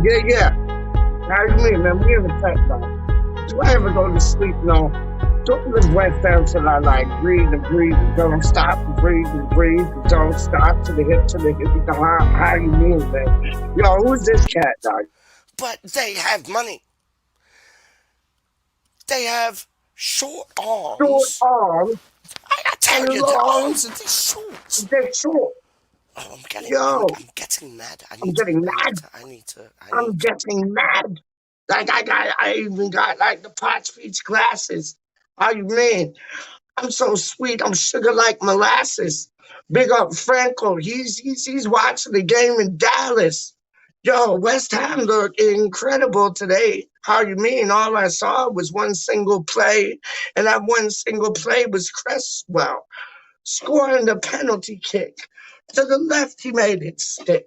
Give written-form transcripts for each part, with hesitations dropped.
Yeah. How you mean, man? We in the tech now. Do I ever go to sleep? No. Don't live West Ham till I like breathe and breathe and don't stop and breathe and don't stop to the hip to the hip. How you mean, man? Yo, who's this cat, dog? But they have money. They have short Short arms. arms I and tell you, their long, arms are this short. they're short. Oh, I'm getting, I'm, Yo, I'm getting mad. I'm getting mad. I need I'm to. getting mad. Like I even got like the pot speech glasses. How you mean? I'm so sweet. I'm sugar like molasses. Big up Franco. He's watching the game in Dallas. Yo, West Ham looked incredible today. How you mean? All I saw was one single play, and that one single play was Cresswell scoring the penalty kick. To the left, he made it stick.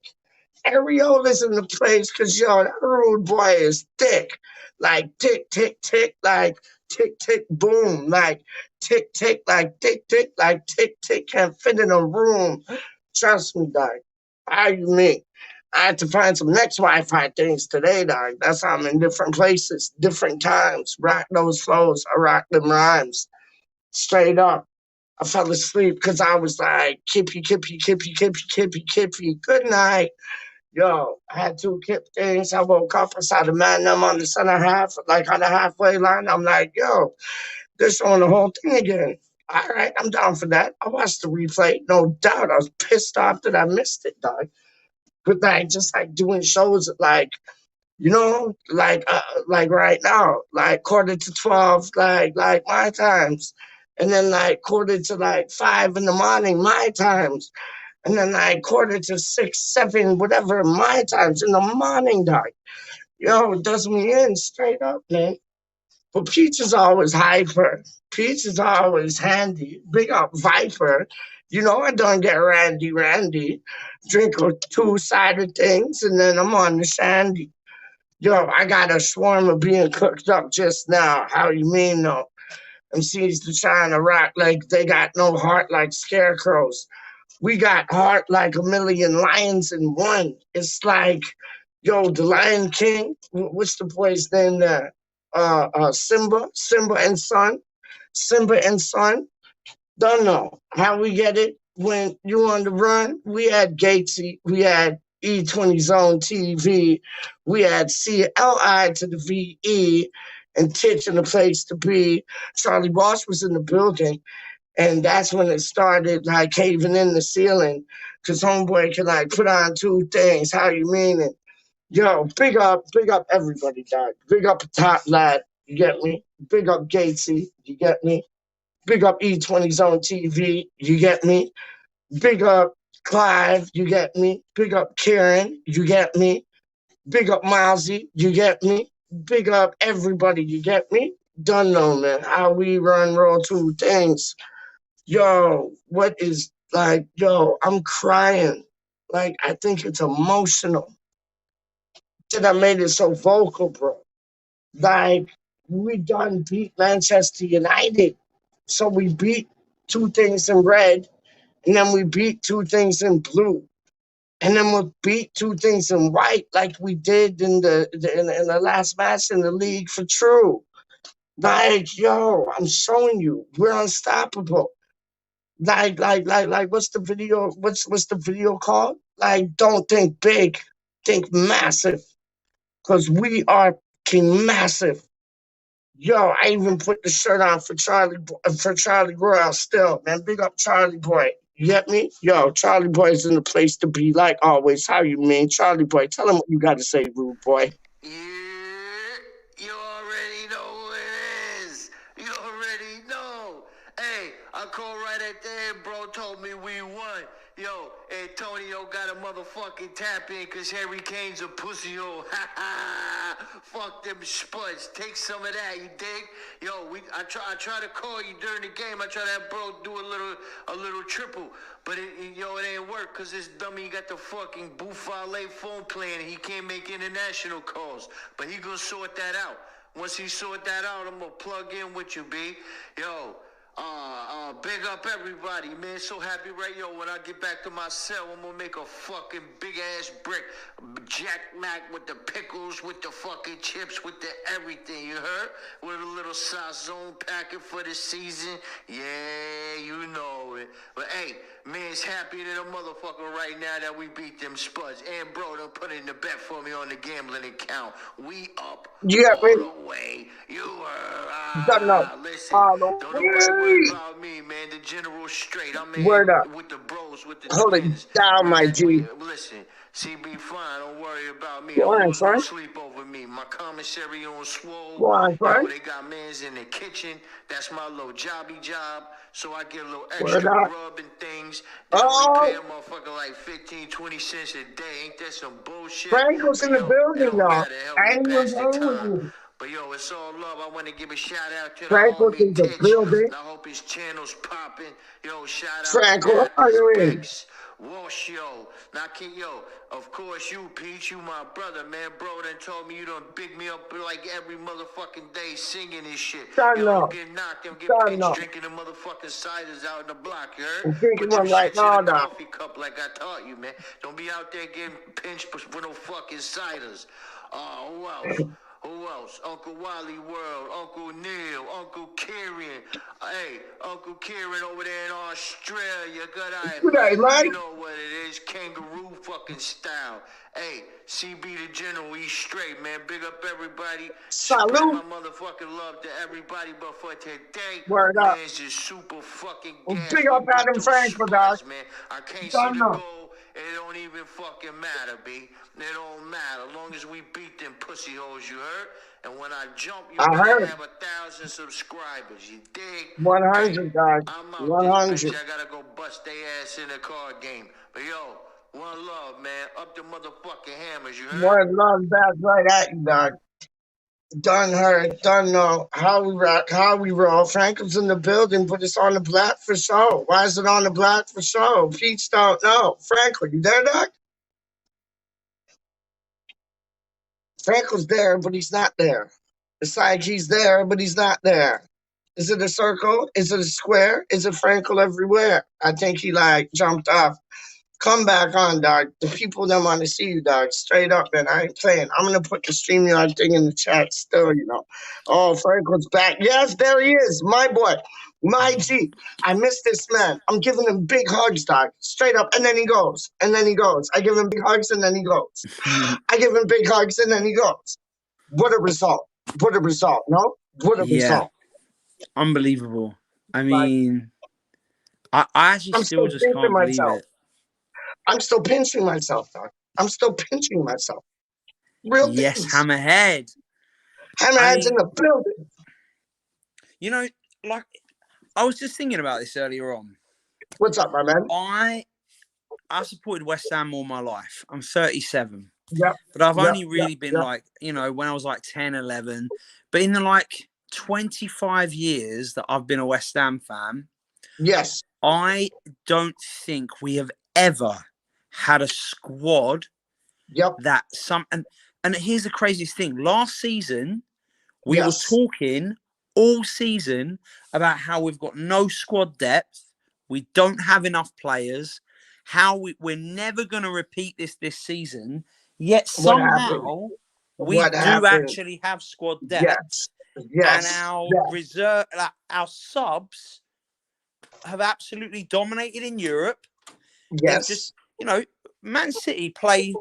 Areola's in the place because, yo, that rude boy is thick. Like tick, tick, tick, like tick, tick, boom. Like tick, tick, like tick, tick, like tick, tick. Can't fit in a room. Trust me, dog. How you mean? I had to find some next Wi-Fi things today, dog. That's how I'm in different places, different times. Rock those flows. I rock them rhymes. Straight up. I fell asleep because I was like, kippy, kippy, kippy, kippy, kippy, kippy. Good night. Yo, I had two kip things. I woke up, I saw the man them on the center half, like on the halfway line. I'm like, yo, they're showing the whole thing again. All right, I'm down for that. I watched the replay, no doubt. I was pissed off that I missed it, dog. But like, just like doing shows, like like right now, like quarter to 12, like my times, and then like quarter to like 5 in the morning, my times. And then like quarter to 6, 7, whatever, my times in the morning, dog. Yo, it does me in straight up, man. But Peach is always hyper. Peach is always handy. Big up Viper. I don't get randy. Drink a two-sided things, and then I'm on the shandy. Yo, I got a swarm of being cooked up just now. How you mean, though? MCs to trying to rock like they got no heart like scarecrows. We got heart like a million lions in one. It's like, yo, the Lion King. What's the boy's name there? Simba and Son, Simba and Son. Don't know how we get it when you on the run. We had Gatesy, we had E20 Zone TV, we had CLI to the VE, and Titch in the place to be. Charlie Boss was in the building. And that's when it started like caving in the ceiling. Cause homeboy can like put on two things. How you mean it? Yo, big up everybody, dog. Big up Top Lad, you get me? Big up Gatesy, you get me? Big up E20 Zone TV, you get me? Big up Clive, you get me? Big up Karen, you get me? Big up Milesy, you get me? Big up everybody, you get me? Don't know, man. How we run roll two things. Yo, what is like, yo, I'm crying. Like, I think it's emotional that I made it so vocal, bro. Like, we done beat Manchester United. So we beat two things in red, and then we beat two things in blue. And then we'll beat two things in white, like we did in the last match in the league for True. Like, yo, I'm showing you, we're unstoppable. What's the video? What's the video called? Like, don't think big, think massive, because we are king massive. Yo, I even put the shirt on for Charlie Royale still, man. Big up Charlie Boy. You get me? Yo, Charlie Boy's in the place to be, like always. How you mean? Charlie Boy, tell him what you got to say, rude boy. Yeah, you already know who it is. You already know. Hey, I called right at the end, bro. Told me we won. Yo, Antonio got a motherfucking tap in because Harry Kane's a pussy hole. Ha ha. Fuck them spuds. Take some of that, you dig? Yo, I try to call you during the game. I try to have bro do a little triple. But it ain't work because this dummy got the fucking Buffale phone plan and he can't make international calls. But he gonna sort that out. Once he sort that out, I'm gonna plug in with you, B. Yo, Big up everybody, man. So happy, right? Yo, when I get back to my cell, I'm gonna make a fucking big ass brick. Jack Mac with the pickles, with the fucking chips, with the everything, you heard? With a little sazon packet for the season. Yeah, you know it. But hey, man's happy to the motherfucker right now that we beat them Spuds. And bro, they'll put in the bet for me on the gambling account. We up You got me? all the way. You Done now. listen, All the don't nobody worry way. about me, man. The general straight. I'm in Word up. here with the bros, with the Hold it twins. down, my G. Listen, CB fine. Don't worry about me. Go on, Hoes don't son. sleep over me. My commissary on swole. Go on, Yo, son. they got mans in the kitchen. That's my little jobby job. So I get a little Word extra up. grub and things. They only pay a Oh, motherfucker like 15, 20 cents a day. Ain't that some bullshit? Frank was But in the yo, it building don't now. matter. Help I me ain't even pass the playing with time. you. But yo, it's all love. I want to give a shout out to the Frank was homie in the Titch. building. I hope his channel's popping. Yo, shout out to Frank, what are Atlas, you in? Bex, Wash, yo. Now, yo, of course you, Peach, you my brother, man. Bro done told me you done big me up like every motherfucking day singing this shit. Done Yo, don't now. get knocked, don't get Done pinched now. drinking the motherfucking ciders out in the block, you heard? I'm drinking Put them one right shits in now, a dog. coffee cup like I taught you, man. Don't be out there getting pinched with no fucking ciders. Who else? Who else? Uncle Wally World, Uncle Neil, Uncle Kieran. Hey, Uncle Kieran over there in Australia. Good eye, Good day, man. You man. know what it is. Kangaroo fucking style. Hey, CB the General, he's straight, man. Big up everybody. Spread my Salute. motherfucking love to everybody. But for today, Word up. man's just super fucking Well, gas. big We up beat Adam them Franklin, dog. Spuds, man. I can't see Done the now. goal. It don't even fucking matter, B. It don't matter. As long as we beat them pussy hoes, you heard? And when I jump, you I better heard. have 1,000 subscribers. You dig? Hey, 100, dog. I'm out this 100. bitch. I gotta go bust they ass in the card game. But yo, one love, man. Up the motherfucking hammers, you heard? Word love back right at you, dog. Done heard, done know how we rock, how we roll. Franklin's in the building, but it's on the black for show. Why is it on the black for show? Pete's don't know. Franklin, you there, Doc? Franklin's there, but he's not there. It's like he's there, but he's not there. Is it a circle? Is it a square? Is it Frankel everywhere? I think he like jumped off. Come back on, dog. The people that want to see you, dog. Straight up, man. I ain't playing. I'm gonna put the StreamYard thing in the chat still, you know. Oh, Franklin's back. Yes, there he is. My boy. My G. I miss this man. I'm giving him big hugs, dog. Straight up. And then he goes. And then he goes. I give him big hugs and then he goes. I give him big hugs and then he goes. What a result. What a result, no? What a Yeah, result. unbelievable. I Like, mean, I actually I'm still still just pinching can't believe myself. it. I'm still pinching myself, dog. I'm still pinching myself. Real Yes, things. Hammerhead. Hammerhead's in the building. You know, like, I was just thinking about this earlier on. What's up, my man? I've supported West Ham all my life. I'm 37. Yep. But I've Yep, only really yep, been yep. like, you know, when I was like 10, 11. But in the like 25 years that I've been a West Ham fan, Yes. I don't think we have ever had a squad Yep. that and here's the craziest thing. Last season, we Yes. were talking all season about how we've got no squad depth, we don't have enough players, how we're never going to repeat this season, yet What happened? somehow we What do happened? actually have squad depth. Yes. And Yes. our Yes. reserve, our subs have absolutely dominated in Europe. They've just, Yes. you know, Man City play,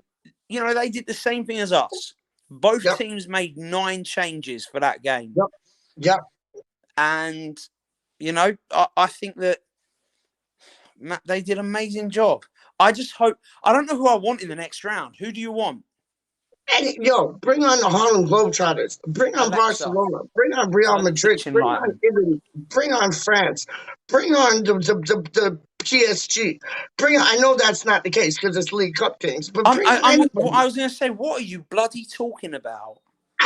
you know, they did the same thing as us. Both Yep. teams made 9 changes for that game. Yep. Yep. And, you know, I think that they did an amazing job. I just hope, I don't know who I want in the next round. Who do you want? And yo, bring on the Harlem Globetrotters. Bring on Alexa, Barcelona. Bring on Real turn the Madrid. kitchen Bring light on on. Italy. Bring on France. Bring on the PSG. Bring on, I know that's not the case because it's League Cup games, but bring on I anybody. was going to say, what are you bloody talking about?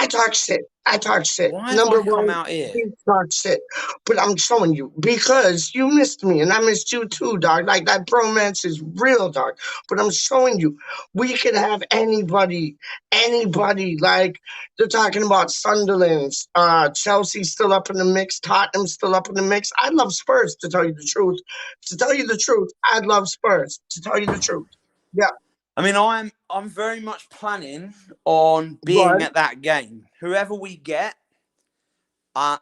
I talk shit. I talk shit. Why have I Number come one, out here? you talk shit. But I'm showing you because you missed me and I missed you too, dog. Like that bromance is real, dog. But I'm showing you we could have anybody. Like they're talking about Sunderland's, Chelsea still up in the mix, Tottenham still up in the mix. I love Spurs to tell you the truth. To tell you the truth, I love Spurs. To tell you the truth. Yeah. I mean, I'm very much planning on being But at that game. Whoever we get, uh,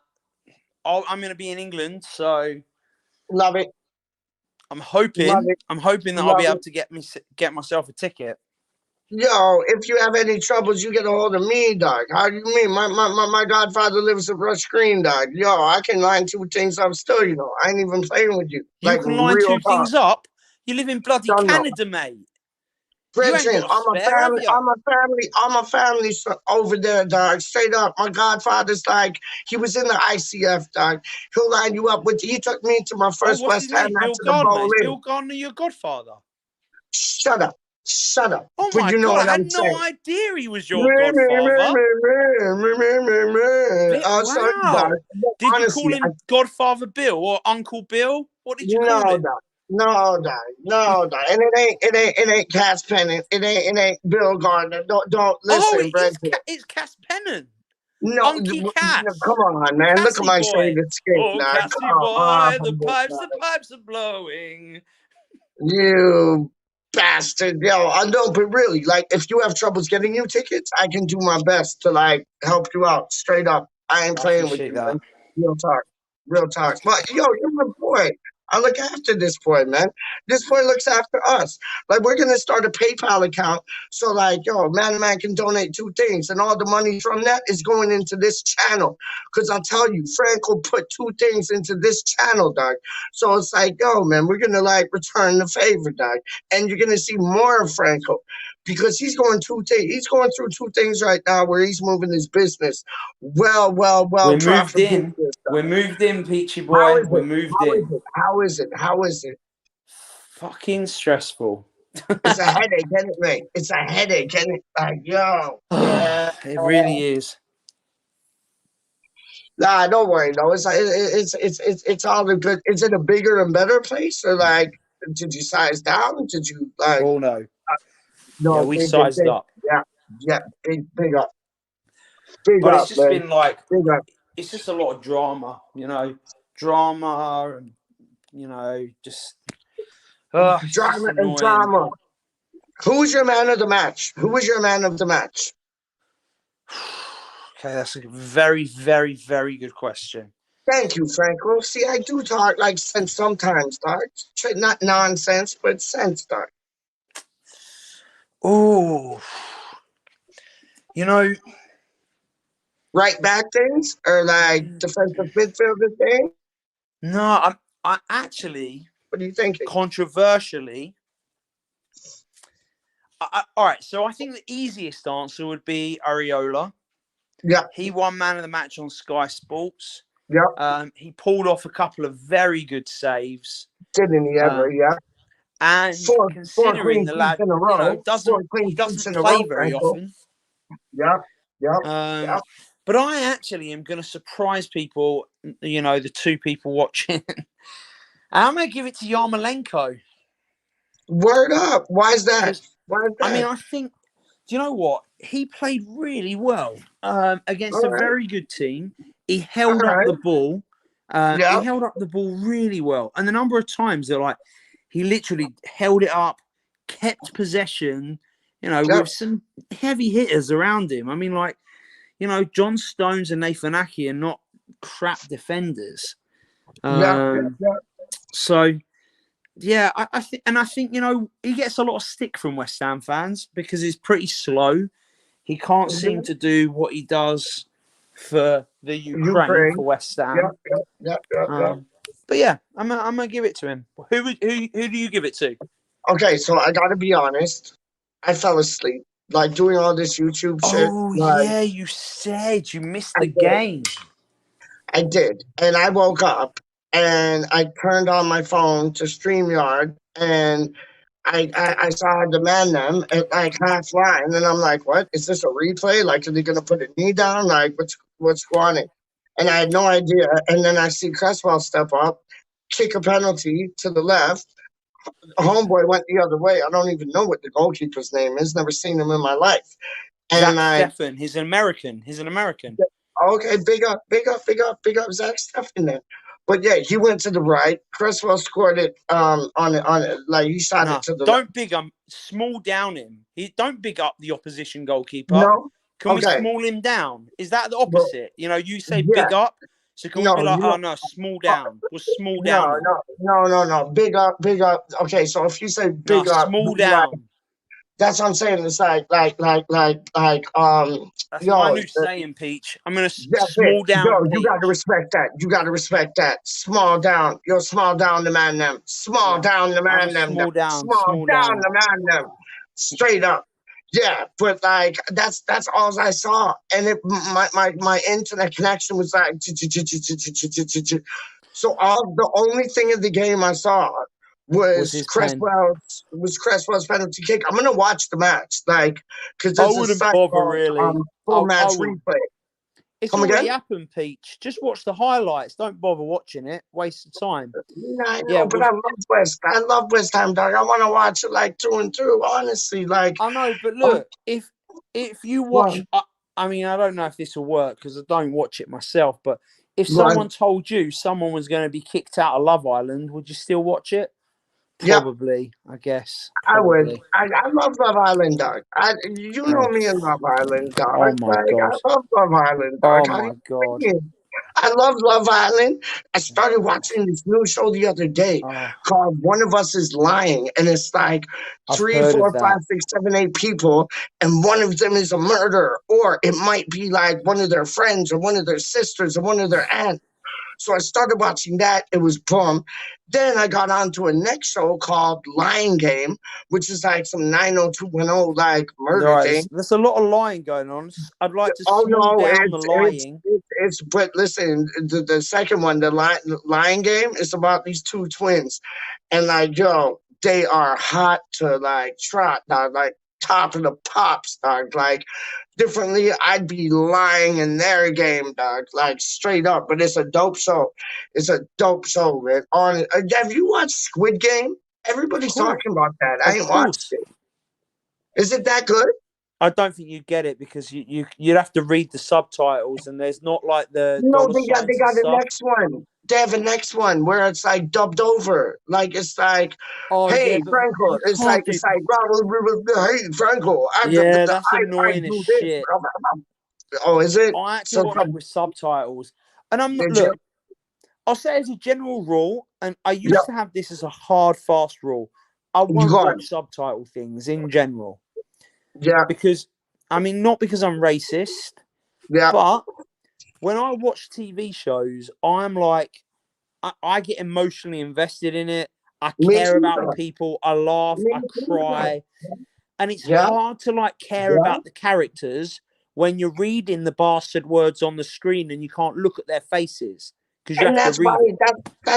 I'm going to be in England, so love it. I'm Love hoping it. I'm hoping that I'll be Love able it. to get myself a ticket. Yo, if you have any troubles, you get a hold of me, dog. How do you mean? My godfather lives at Rush Green, dog. Yo, I can line two things up still, you know. I ain't even playing with you. You Like can line real two talk. things up. You live in bloody Don't know. Canada, mate. You ain't Brethren, got a spare, have you? I'm a family over there, dog. Straight up. My godfather's like, he was in the ICF, dog. He'll line you up with, he took me to my Oh, first what's his West Ham name? match Bill to the Gardner. Is bowling. Bill Gardner your godfather? Shut up. Shut up. Oh But my you know god, I what had I'm no saying. idea he was your godfather. Sorry, dog. Wow. No, Did you honestly, call him Godfather Bill or Uncle Bill? What did you no, call him? dog. No, dog. No, dog. And it ain't Cass Pennant. It ain't Bill Gardner. Don't Oh, listen, Brent. it's Cass Pennon. No, Unky no, Cass. come on, man. Look at Cassie my boy. shaded skin, Oh, dog. Cassie Come boy, the on, pipes are blowing. you bastard. Yo, I know, but really, like, if you have troubles getting you tickets, I can do my best to, like, help you out. Straight up. I ain't I playing with appreciate you, that. man. Real talk. Real talk. But, yo, you're my boy. I look after this boy, man. This boy looks after us. Like, we're going to start a PayPal account. So, like, yo, man can donate two things. And all the money from that is going into this channel. Because I'll tell you, Franco put two things into this channel, dog. So it's like, yo, man, we're gonna like return the favor, dog. And you're gonna see more of Franco because he's going through two things right now where he's moving his business. Well, We're moved profitable in. business, dog. We're moved in, Peachy How boy. is We're it? moved How is in. it? How is it? How is it? Fucking stressful. It's a headache, isn't it, mate? It's a headache, isn't it? Like, yo, yeah. It really is. Nah, don't worry. No, it's all the good. Is it a bigger and better place, or like, did you size down? Did you like? Oh no. Yeah, No, we big, sized up. yeah, yeah, But it's up, just man, been like big up. it's just a lot of drama, drama and just it's just Drama and annoying. drama. Who was your man of the match? Who was your man of the match? Okay, that's a very, very, very good question. Thank you, Franco. See, I do talk like sense sometimes, dog. Not nonsense, but sense, dog. Oh, you know, Right back things or like defensive midfielder thing? no, I actually What are you thinking? controversially. All right, so I think the easiest answer would be Areola. Yeah, He won man of the match on Sky Sports. yeah. He pulled off a couple of very good saves. Didn't he ever? Um, Yeah. and Four considering clean the sheets lad, in a row. Four he clean sheets doesn't in a row, play very Franco. often. Yeah, yeah, yeah. But I actually am going to surprise people, the two people watching. And I'm going to give it to Yarmolenko. Word up. Why is that? Because, Why is I mean, that? I think, do you know what? He played really well against All a right. very good team. He All held up right. the ball. He Yep. held up the ball really well. And the number of times they're like, he literally held it up, kept possession, Yep. with some heavy hitters around him. I mean, like, John Stones and Nathan Aki are not crap defenders. Yep. Yep. So, yeah, I think, he gets a lot of stick from West Ham fans because he's pretty slow. He can't seem Mhm. to do what he does for the Ukraine for Ukraine. West Yep. Ham. Yep. But yeah, I'm gonna give it to him. Who do you give it to? Okay, so I gotta be honest. I fell asleep. Like doing all this YouTube shit. Oh Like yeah, you said you missed I the did. game. I did. And I woke up and I turned on my phone to StreamYard and I saw the man them at like half line, and I'm like, what is this a replay? Like, are they gonna put a knee down? Like, what's going on? And I had no idea. And then I see Cresswell step up, kick a penalty to the left. Homeboy went the other way. I don't even know what the goalkeeper's name is. Never seen him in my life. And Zach I Steffen. He's an American. okay, big up Zach Steffen then. But yeah, he went to the right. Cresswell scored it on it like he shot it No, to the left. don't big small down him. Don't big up the opposition goalkeeper. No? Can we Okay. small him down? Is that the Well, opposite? You know, you say yeah. big up. So can we No, be like, you oh know, no, small down. We'll small no, down him. no. Big up, big up. Okay, so if you say No, big up, small like, down. that's what I'm saying. It's That's my yo, new saying, Peach. I'm gonna that's it. small down Yo, you gotta Peach. respect that. You gotta respect that. Small down. Yo, small down the man them. Small Yeah, down the I'm a man them. small down, Small small down down. the man them. Straight up. Yeah, but like that's all I saw, and it my internet connection was like so all the only thing of the game I saw Was was his pen. Cresswell's penalty kick. I'm gonna watch the match, like, because I there's a wouldn't site bother called really. Full I Match would. Replay. It's Come already again? happened, Peach. Just watch the highlights. Don't bother watching it. Waste of time. Yeah, I Yeah, know, but I love West. I love West Ham, dog. I want to watch it like through and through. Honestly, like, I know, but um, look, if you watch, one, I mean, I don't know if this will work because I don't watch it myself. But if one. someone told you someone was going to be kicked out of Love Island, would you still watch it? Yep, Probably, I guess. I would. Probably. I love Love Island, dog. You know Oh, me and Love Island, dog. oh my Like, god. I love Love Island, dog. Oh How do my you god. forget? I love Love Island. I started watching this new show the other day Oh, called One of Us is Lying. And it's like I've three, heard of four, five, that. six, seven, eight people, and one of them is a murderer. Or it might be like one of their friends or one of their sisters or one of their aunts. So I started watching that. It was boom. Then I got onto a next show called Lying Game, which is like some 90210 like murder Right, game. there's a lot of lying going on. I'd like to Oh small no, down the lying. but listen, the second one, the Lion Game, is about these two twins, and like yo, they are hot to like trot, dog, like top of the pops, dog. Like differently, I'd be lying in their game, dog, like straight up. But it's a dope show. It's a dope show, man. Have you watched Squid Game? Of Everybody's course, talking about that. I of ain't watched course. it. Is it that good? I don't think you'd get it because you'd have to read the subtitles and there's not like the No, dollar they signs and got a stuff. next one. They have a next one where it's like dubbed over. Like it's like, Oh yeah, hey but Franco. you can't do. It's like hey Franco. Yeah, that's I annoying as do this. shit. Oh, is it? I had to So watch it with subtitles, and I'm not. did you? Look, I'll say as a general rule, and I Yeah, used to have this as a hard, fast rule. I you won't gone. watch subtitle things in general Yeah, because, I mean, not because I'm racist, yeah. but when I watch TV shows, I'm like, I get emotionally invested in it. I Me care too, about the dog. people. I laugh. Me I too, dog. cry. And it's Yeah, hard to like care yeah. about the characters when you're reading the bastard words on the screen and you can't look at their faces because you And have to that's why read it.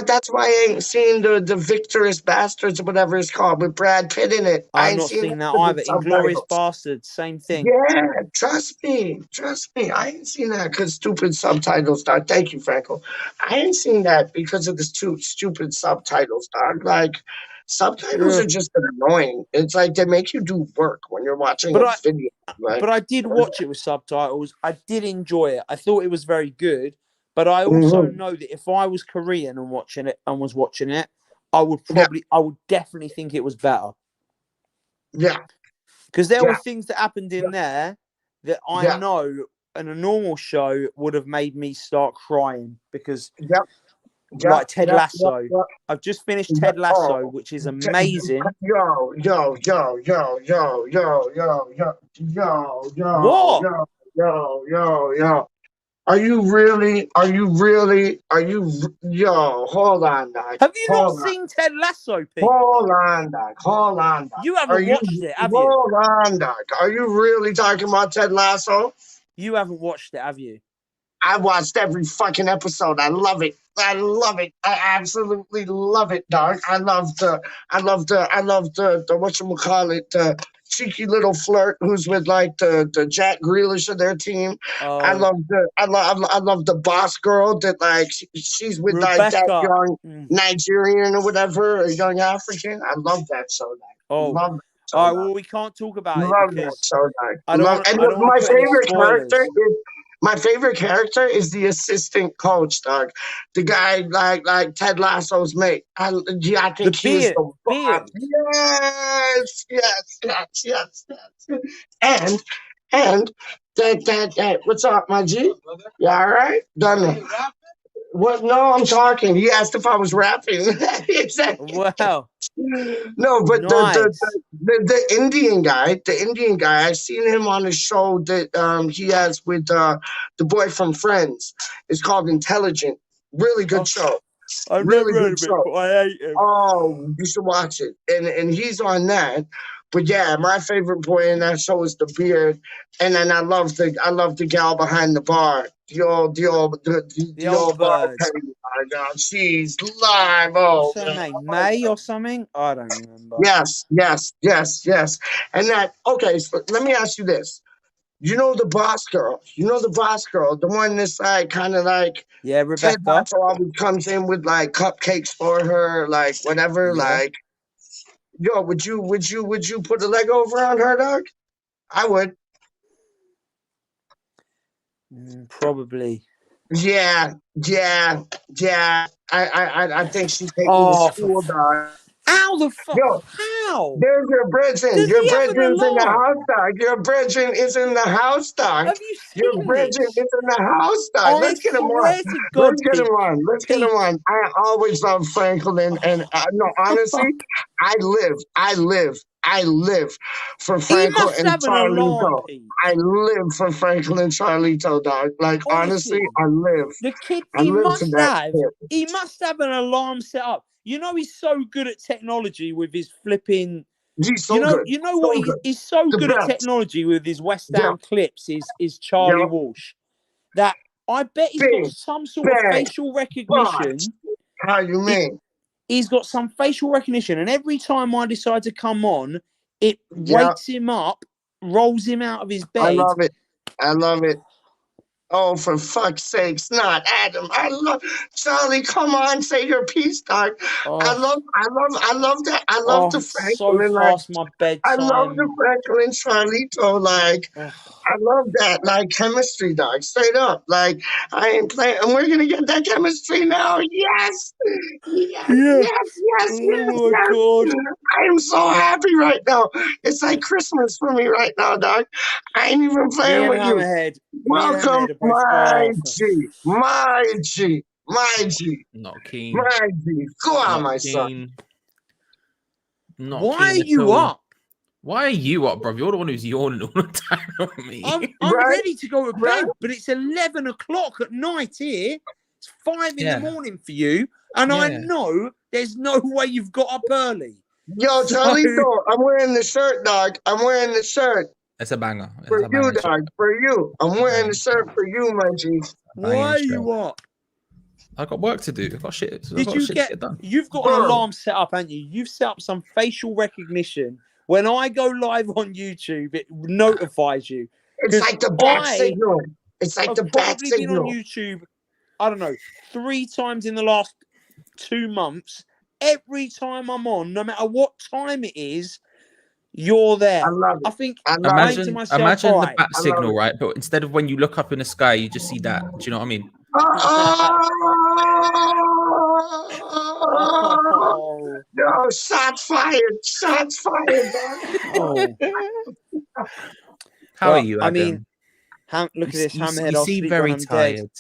that's why I ain't seen the Victorious Bastards or whatever it's called with Brad Pitt in it. I I've ain't not seen seen that that with the either. Inglorious subtitles. Bastards, same thing. Yeah, trust me. I ain't seen that because stupid subtitles, dog. Thank you, Franco. I ain't seen that because of the stupid subtitles, dog. Like subtitles Yeah. are just annoying. It's like they make you do work when you're watching a But video. Like, I did watch it with subtitles. I did enjoy it. I thought it was very good. But I also mhm. know that if I was Korean and was watching it, Yeah, I would definitely think it was better. yeah, Because there were yeah, things that happened yeah, in there that I yeah, know in a normal show would have made me start crying because, yeah, yeah, like Ted yeah, yeah, Lasso, yeah. I've just finished Yeah. Ted Lasso, Oh, which is amazing. What? yo. Yo, hold on, Doc. Have you not Hold on. seen Ted Lasso, Pete? Hold on, Doc. Hold on, Doc. You haven't watched it, have you? Hold on, Doc. Are you really talking about Ted Lasso? You haven't watched it, have you? I watched every fucking episode. I love it. I love it. I absolutely love it, dog. I love the whatchamacallit, the cheeky little flirt who's with like the Jack Grealish of their team. Oh, I love the boss girl that like she's with like that Rebecca. young Nigerian or whatever, a young African. I love that show, dog. Oh, Love that show, all right. dog. Well, we can't talk about it Love that because show, dog. I don't want. And I don't want my to put any favorite character spoilers. is my favorite character is the assistant coach, dog. The guy like Ted Lasso's mate. I think he is the Beard. yes, yes, yes, yes, yes. And and that what's up, my G? You all right? Done. What? No, I'm talking. He asked if I was rapping. Exactly. Wow, No, but nice. The Indian guy, I seen him on a show that he has with the boy from Friends. It's called Intelligent. Really good Oh, show. I've never Really heard good of it, show. but I hate him. Oh, you should watch it. And he's on that. But yeah, my favorite boy in that show is the beard. And then I love the gal behind the bar. The old old bird. bartender. My God, she's live. Oh, What's her man. name? May or something? I don't remember. Yes, yes, yes, yes. And that, okay, so let me ask you this. You know the boss girl. You know the boss girl, the one that's like kind of like Yeah, Ted Rebecca. Lasso always comes in with like cupcakes for her, like whatever. Yeah. Like, yo, would you put a leg over on her, dog? I would. Probably. Yeah, yeah, yeah. I think she'd take me to Oh, school, dog. how the fuck? Yo, How? there's your brethren. Does Your he have an brethren's in the alarm? house, dog. Your brethren is in the house, dog. Have you Your seen brethren this? is in the house, dog. I Let's get him on. swear to God, Let's get him Pete. on. Let's get him on. I always love Franklin, and no, honestly, I live for He Franklin must and have an alarm, Charlito. Pete. I live for Franklin and Charlito, dog. Like honestly, Honestly, I live. the kid, I live for that shit. he must have an alarm set up. You know, he's so good at technology with his flipping. He's so good. You know So what? good. He's so The good at best. technology with his West Yeah. Ham clips. Is Charlie Yeah. Walsh? That I bet he's got Big, some sort of bad, facial recognition. How you mean? He's got some facial recognition, and every time I decide to come on, it Yeah. wakes him up, rolls him out of his I bed. love it. I love it. Oh, for fuck's sakes, not Adam. I love Charlie. Come on, say your piece, dog. Oh, I love that. I love the it's so Franklin. past my I love bedtime. the Franklin Charlito. Like, Oh. I love that. Like chemistry, dog. Straight up. Like, I ain't playing, and we're gonna get that chemistry now. Yes, yes, Yeah. yes, yes, Oh yes, my yes. God. I am so happy right now. It's like Christmas for me right now, dog. I ain't even Me playing and with you. Hammerhead. Welcome, are both. my Oh, G, my G, my G, Not keen. my G. Go on, my Not son. keen. Not why are keen at you all. up? Why are you up, bro? You're the one who's yawning all the time on me. I'm Right? ready to go to bed, Right? but it's 11 o'clock at night here. It's 5 in Yeah. the morning for you, and I Yeah. know there's no way you've got up early. Yo, So- Charlito, I'm wearing the shirt, dog. I'm wearing the shirt It's a banger. It's for a you, banger dog. For you. I'm wearing the shirt for you, my G. Why are you up? I got work to do. I got shit. Did you get? done. You've got an alarm set up, haven't you? You've set up some facial recognition. When I go live on YouTube, it notifies you. It's like the bat signal. It's like I've the bat probably been on signal. YouTube, I don't know, 3 times in the last 2 months. Every time I'm on, no matter what time it is, you're there. I love it. I think I love I think to Imagine, myself, imagine the right, bat I love signal, it. right? But instead of when you look up in the sky, you just see that. Do you know what I mean? Oh, No, shots fired. Shots fired, dog. oh. How Well, are you, Adam? I mean, look at this hammerhead. You I'll seem sleep very when I'm dead. tired.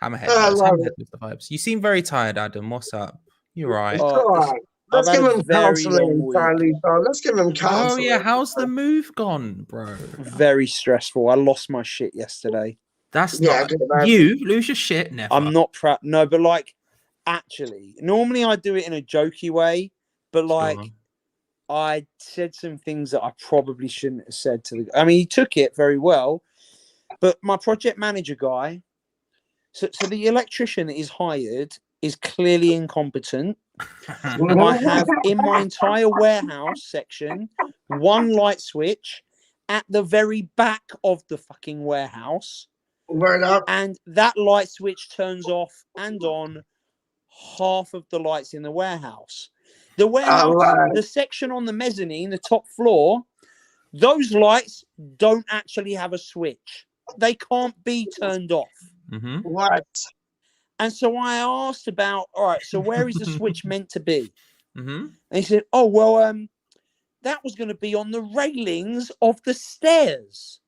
Hammerhead. I It's love Hammerhead with the vibes. You seem very tired, Adam. What's up? You're right. Oh, Come it's- on. Let's I've give had a him very long counseling, week. Charlito. Let's give him Oh counseling. yeah, how's the move gone, bro? Very stressful. I lost my shit yesterday. That's Yeah, not good, man. you lose your shit. Never. I'm not proud. No, but like, actually, normally I do it in a jokey way, but like, Sure. I said some things that I probably shouldn't have said to the. I mean, he took it very well, but my project manager guy, So the electrician that is hired is clearly incompetent. I Mhm. have in my entire warehouse section one light switch at the very back of the fucking warehouse, Word up. and that light switch turns off and on half of the lights in the warehouse. The All warehouse, right. the section on the mezzanine, the top floor, those lights don't actually have a switch. They can't be turned off. Mm-hmm. What? And so I asked about, all right, so where is the switch meant to be? Mm-hmm. And he said, oh, well, that was going to be on the railings of the stairs.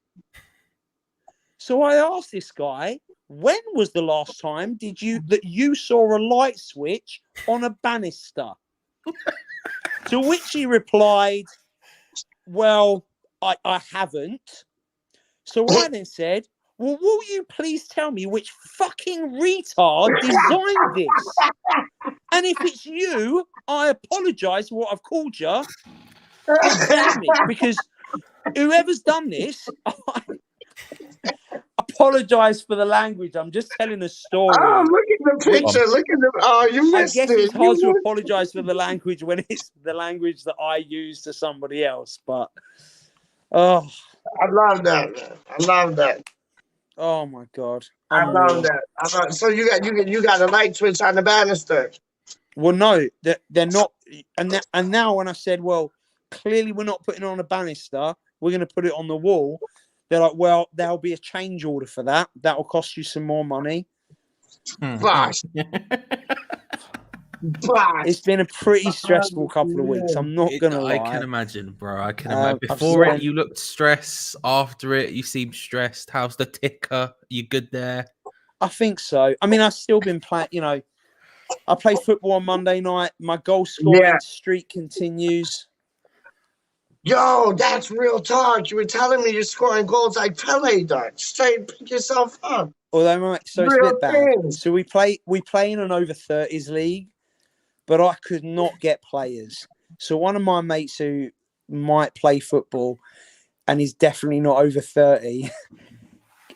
So I asked this guy, when was the last time that you saw a light switch on a banister? To which he replied, well, I haven't. So I then said, well, will you please tell me which fucking retard designed this? And if it's you, I apologise for what I've called you. Tell me, because whoever's done this, I apologise for the language. I'm just telling a Oh, story. look at the Which picture. Look at the. Oh, you I missed guess it. it's hard to apologise for the language when it's the language that I use to somebody else. But oh, I love that, man. I love that. oh my God, I love unreal. that. So you got a light switch on the banister. Well, no, they're not. And now when I said, well, clearly we're not putting it on a banister, we're going to put it on the wall. They're like, well, there'll be a change order for that. That will cost you some more money. Bosh. Bosh. It's been a pretty stressful couple of weeks. I'm not going to lie. I can imagine, bro. I can imagine. Before it, you looked stressed. After it, you seemed stressed. How's the ticker? You good there? I think so. I mean, I've still been playing, I play football on Monday night. My goal scoring streak continues. Yo, that's real talk. You were telling me you're scoring goals like Pele does. Straight pick yourself up. Although, so it's a bit bad. So we play in an over 30s league, but I could not get players. So one of my mates who might play football and is definitely not over 30,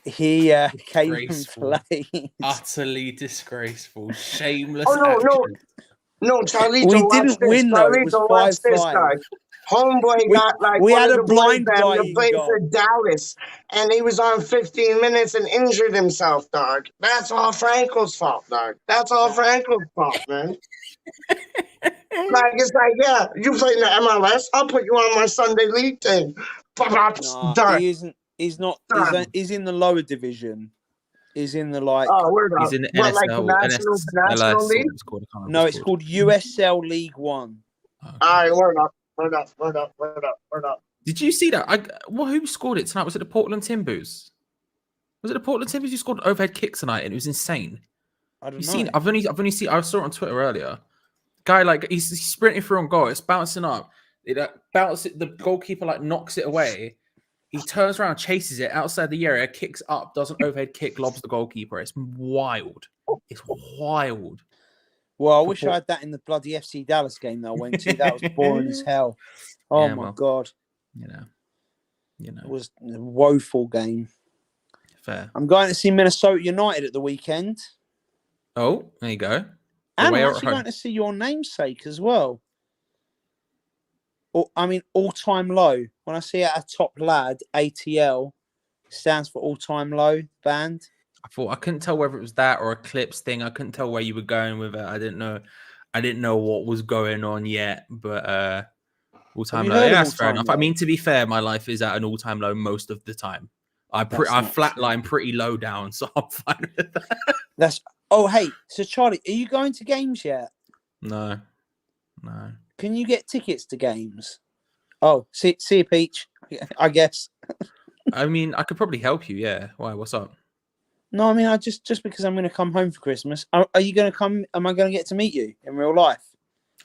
he came and played. Utterly disgraceful. Shameless. No, Charlie. We didn't win though. It was 5-5. Homeboy got like we one had of a the blind boys guy that played for Dallas, and he was on 15 minutes and injured himself, dog. That's all Franco's fault, dog. That's all Franco's fault, man. Like it's like, yeah, you play in the MLS, I'll put you on my Sunday league team. No, he isn't. He's not. He's in the lower division. He's in the like. Oh, word up. He's in the What, NSL, like the national league? No, it's called USL League One. All right, word up. Did you see that? Who scored it tonight? Was it the Portland Timbers? Was it the Portland Timbers who scored an overhead kick tonight? And it was insane. I don't know. Seen? I've only seen. I saw it on Twitter earlier. Guy like he's sprinting through on goal. It's bouncing up. It bounces. The goalkeeper like knocks it away. He turns around, chases it outside the area, kicks up, does an overhead kick, lobs the goalkeeper. It's wild. It's wild. Well, I wish I had that in the bloody FC Dallas game that I went to. That was boring as hell. Oh, my God. You know. It was a woeful game. Fair. I'm going to see Minnesota United at the weekend. Oh, there you go. And I'm actually going to see your namesake as well. All-time low. When I see a top lad, ATL stands for all-time low band. I couldn't tell whether it was that or a Clips thing. I couldn't tell where you were going with it. I didn't know what was going on yet, but all-time low. Yeah, that's fair enough. Low? I mean, to be fair, my life is at an all-time low most of the time. I flatline pretty low down, so I'm fine with that. Hey, so Charlie, are you going to games yet? No. Can you get tickets to games? Oh, see you, Peach, I guess. I mean, I could probably help you, yeah. Why? What's up? No, I mean, I just because I'm going to come home for Christmas. Are you going to come? Am I going to get to meet you in real life?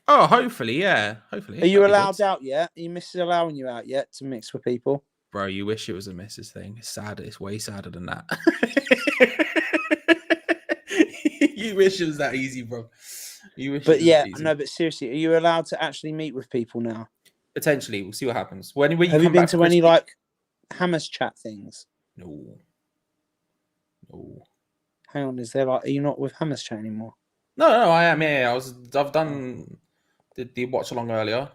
Oh, hopefully, yeah. Hopefully. Are you allowed out yet? Are your missus allowing you out yet to mix with people? Bro, you wish it was a missus thing. It's sad. It's way sadder than that. You wish it was that easy, bro. But seriously, are you allowed to actually meet with people now? Potentially, we'll see what happens. When have you been to any like Hammers chat things? No. Hang on, is there like, are you not with Hammers Chat anymore? No, I am. Yeah, I've done the watch along earlier.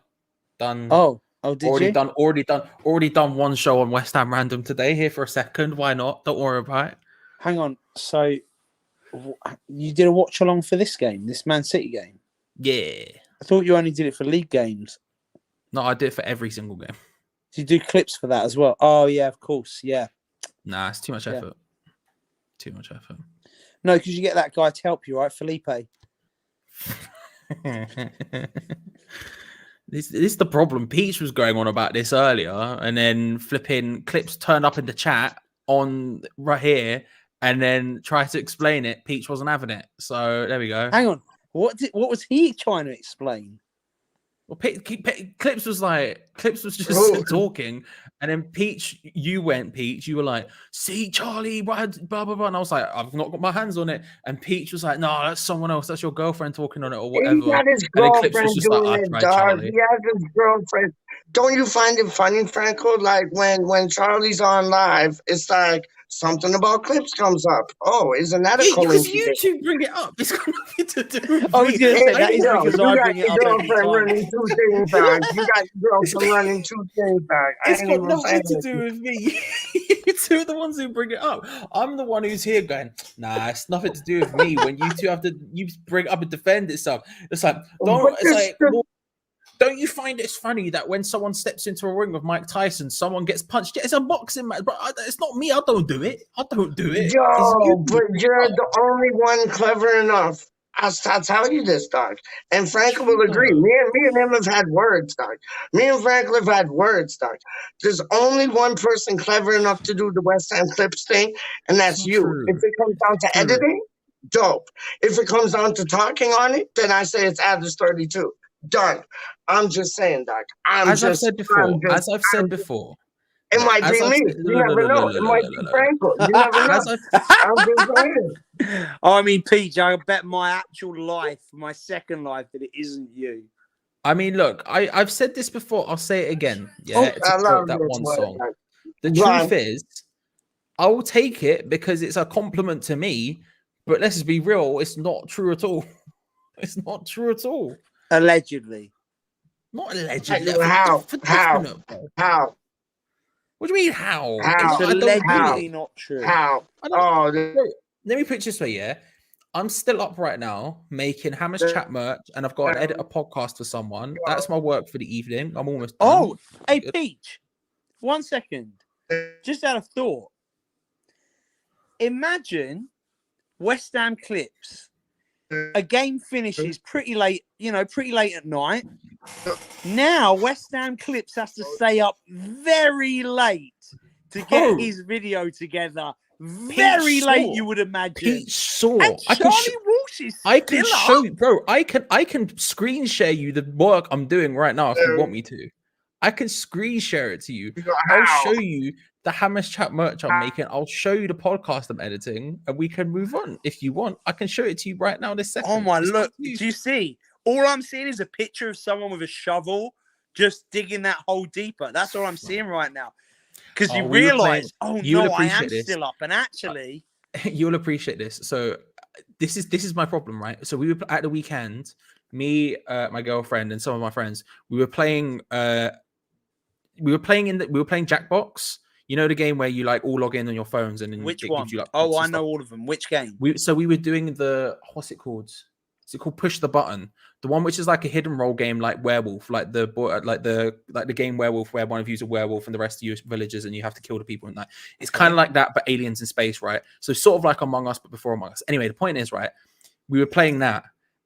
Done. Oh, did already you? Already done one show on West Ham Random today. Here for a second. Why not? Don't worry about it. Hang on. So you did a watch along for this game, this Man City game? Yeah. I thought you only did it for league games. No, I did it for every single game. Did you do clips for that as well? Oh yeah, of course. Yeah. Nah, it's too much effort. Too much effort. No, because you get that guy to help you, right, Felipe? This is the problem. Peach was going on about this earlier, and then flipping clips turned up in the chat on right here, and then tried to explain it. Peach wasn't having it, so there we go. Hang on, what was he trying to explain? Well, Clips was just talking, and then Peach, you were like, see, Charlie, blah, blah, blah, and I was like, I've not got my hands on it, and Peach was like, no, that's someone else, that's your girlfriend talking on it, or whatever. He had his and then Clips was girlfriend just like, doing I it, tried dog. Charlie. He has his girlfriend. Don't you find it funny, Franco? Like when Charlie's on live, it's like something about Clips comes up. Oh, isn't that a coincidence? Because you two bring it up. It's got nothing to do with I was me. going to say that is Yo, because you I got bring it your up every girlfriend time. running two things back. You got your girlfriend running two things back. It's got nothing to do with me. You two are the ones who bring it up. I'm the one who's here going, nah, it's nothing to do with me. When you two you bring it up and defend itself. It's like, don't you find it's funny that when someone steps into a ring with Mike Tyson, someone gets punched? Yeah, it's a boxing match, but it's not me. I don't do it. Yo, but you're the only one clever enough. I'll tell you this, dog. And Franco will agree. Me and him have had words, dog. Me and Franco have had words, dog. There's only one person clever enough to do the West Ham Clips thing, and that's you. True. If it comes down to editing, dope. If it comes down to talking on it, then I say it's Addis 32. Done. I'm just saying, Doc. As I've said before. It might be me. You never know. It might be Franco. You never know. I'm just saying. I mean, Peach, I bet my actual life, my second life, that it isn't you. I mean, look, I've said this before. I'll say it again. Yeah, to quote that one song. The truth is, I will take it because it's a compliment to me. But let's be real, it's not true at all. It's not true at all. Allegedly. Not allegedly. How? What do you mean, how? It's allegedly not true. How? Let me put it this way, yeah? I'm still up right now making Hammers Chat merch, and I've got to edit a podcast for someone. That's my work for the evening. I'm almost done. Oh, hey, Peach. 1 second. Just out of thought. Imagine West Ham Clips. A game finishes pretty late at night. Now West Ham Clips has to stay up very late to get his video together. Very late, you would imagine. Peach saw. And Charlie Walsh is I can show you, bro. I can screen share you the work I'm doing right now if you want me to. I can screen share it to you. I'll show you the Hammers Chat merch I'm making. I'll show you the podcast I'm editing, and we can move on if you want. I can show it to you right now this second. Oh my, look. Do you see? All I'm seeing is a picture of someone with a shovel just digging that hole deeper. That's all I'm seeing right now. Because you realise, I am still up. And actually... You'll appreciate this. So this is my problem, right? So we were at the weekend, me, my girlfriend, and some of my friends, we were playing Jackbox. You know the game where you like all log in on your phones and then which it one? gives you like I know all of them. Which game? We were doing what's it called? Is it called Push the Button? The one which is like a hidden role game, like Werewolf, like the game Werewolf, where one of you is a werewolf and the rest of you is villagers, and you have to kill the people. And it's kind of like that, but aliens in space, right? So sort of like Among Us, but before Among Us. Anyway, the point is, right? We were playing that,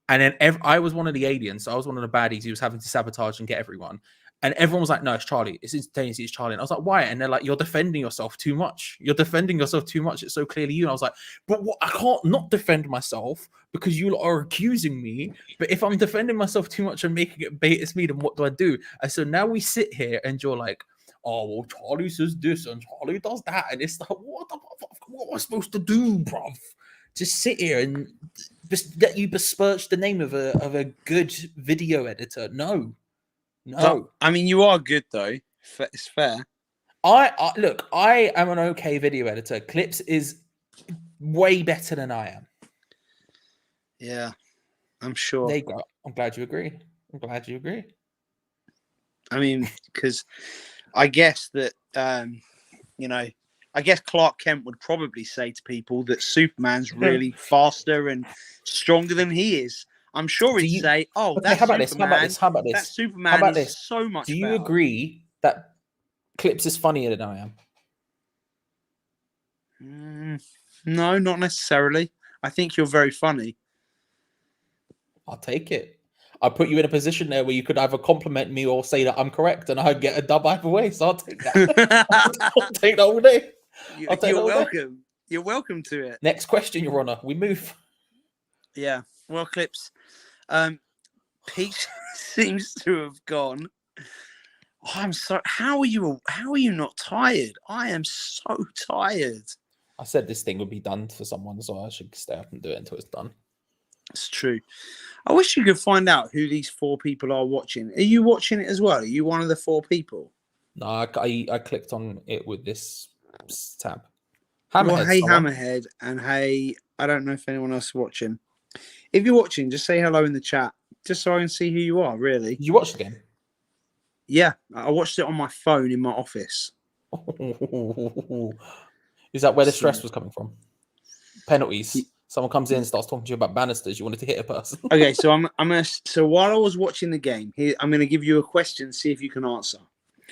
and then I was one of the aliens, so I was one of the baddies who was having to sabotage and get everyone. And everyone was like, no, it's Charlie. It's instantaneously, it's Charlie. And I was like, why? And they're like, you're defending yourself too much. You're defending yourself too much. It's so clearly you. And I was like, but what? I can't not defend myself because you are accusing me. But if I'm defending myself too much and making it bait, it's me, then what do I do? And so now we sit here and you're like, oh, well, Charlie says this and Charlie does that. And it's like, what am I supposed to do, bruv? Just sit here and let you besmirch the name of a good video editor. No. I mean, you are good though. It's fair. I am an okay video editor. Clips is way better than I am. Yeah, I'm sure. There you go. I'm glad you agree. I mean, because I guess that, I guess Clark Kent would probably say to people that Superman's really faster and stronger than he is. I'm sure he'd say, "Oh, Okay, that's how about Superman. this? How about this? That Superman is so much Do you better." agree that Clips is funnier than I am? No, not necessarily. I think you're very funny. I'll take it. I'll put you in a position there where you could either compliment me or say that I'm correct, and I'd get a dub either way. So I'll take that. I'll take that all day. You're welcome. You're welcome to it. Next question, Your Honor. We move. Yeah. Well, Clips. Pete seems to have gone. Oh, I'm sorry. How are you not tired? I am so tired. I said this thing would be done for someone, so I should stay up and do it until it's done. It's true. I wish you could find out who these 4 people are watching. Are you watching it as well? Are you one of the 4 people? No, I clicked on it with this tab. Well, hey, Hammerhead, and hey, I don't know if anyone else is watching. If you're watching, just say hello in the chat, just so I can see who you are, really. You watched the game? Yeah, I watched it on my phone in my office. Is that where the stress was coming from? Penalties. Someone comes in and starts talking to you about banisters. You wanted to hit a person. Okay, so I'm gonna. So while I was watching the game, here I'm gonna give you a question. See if you can answer.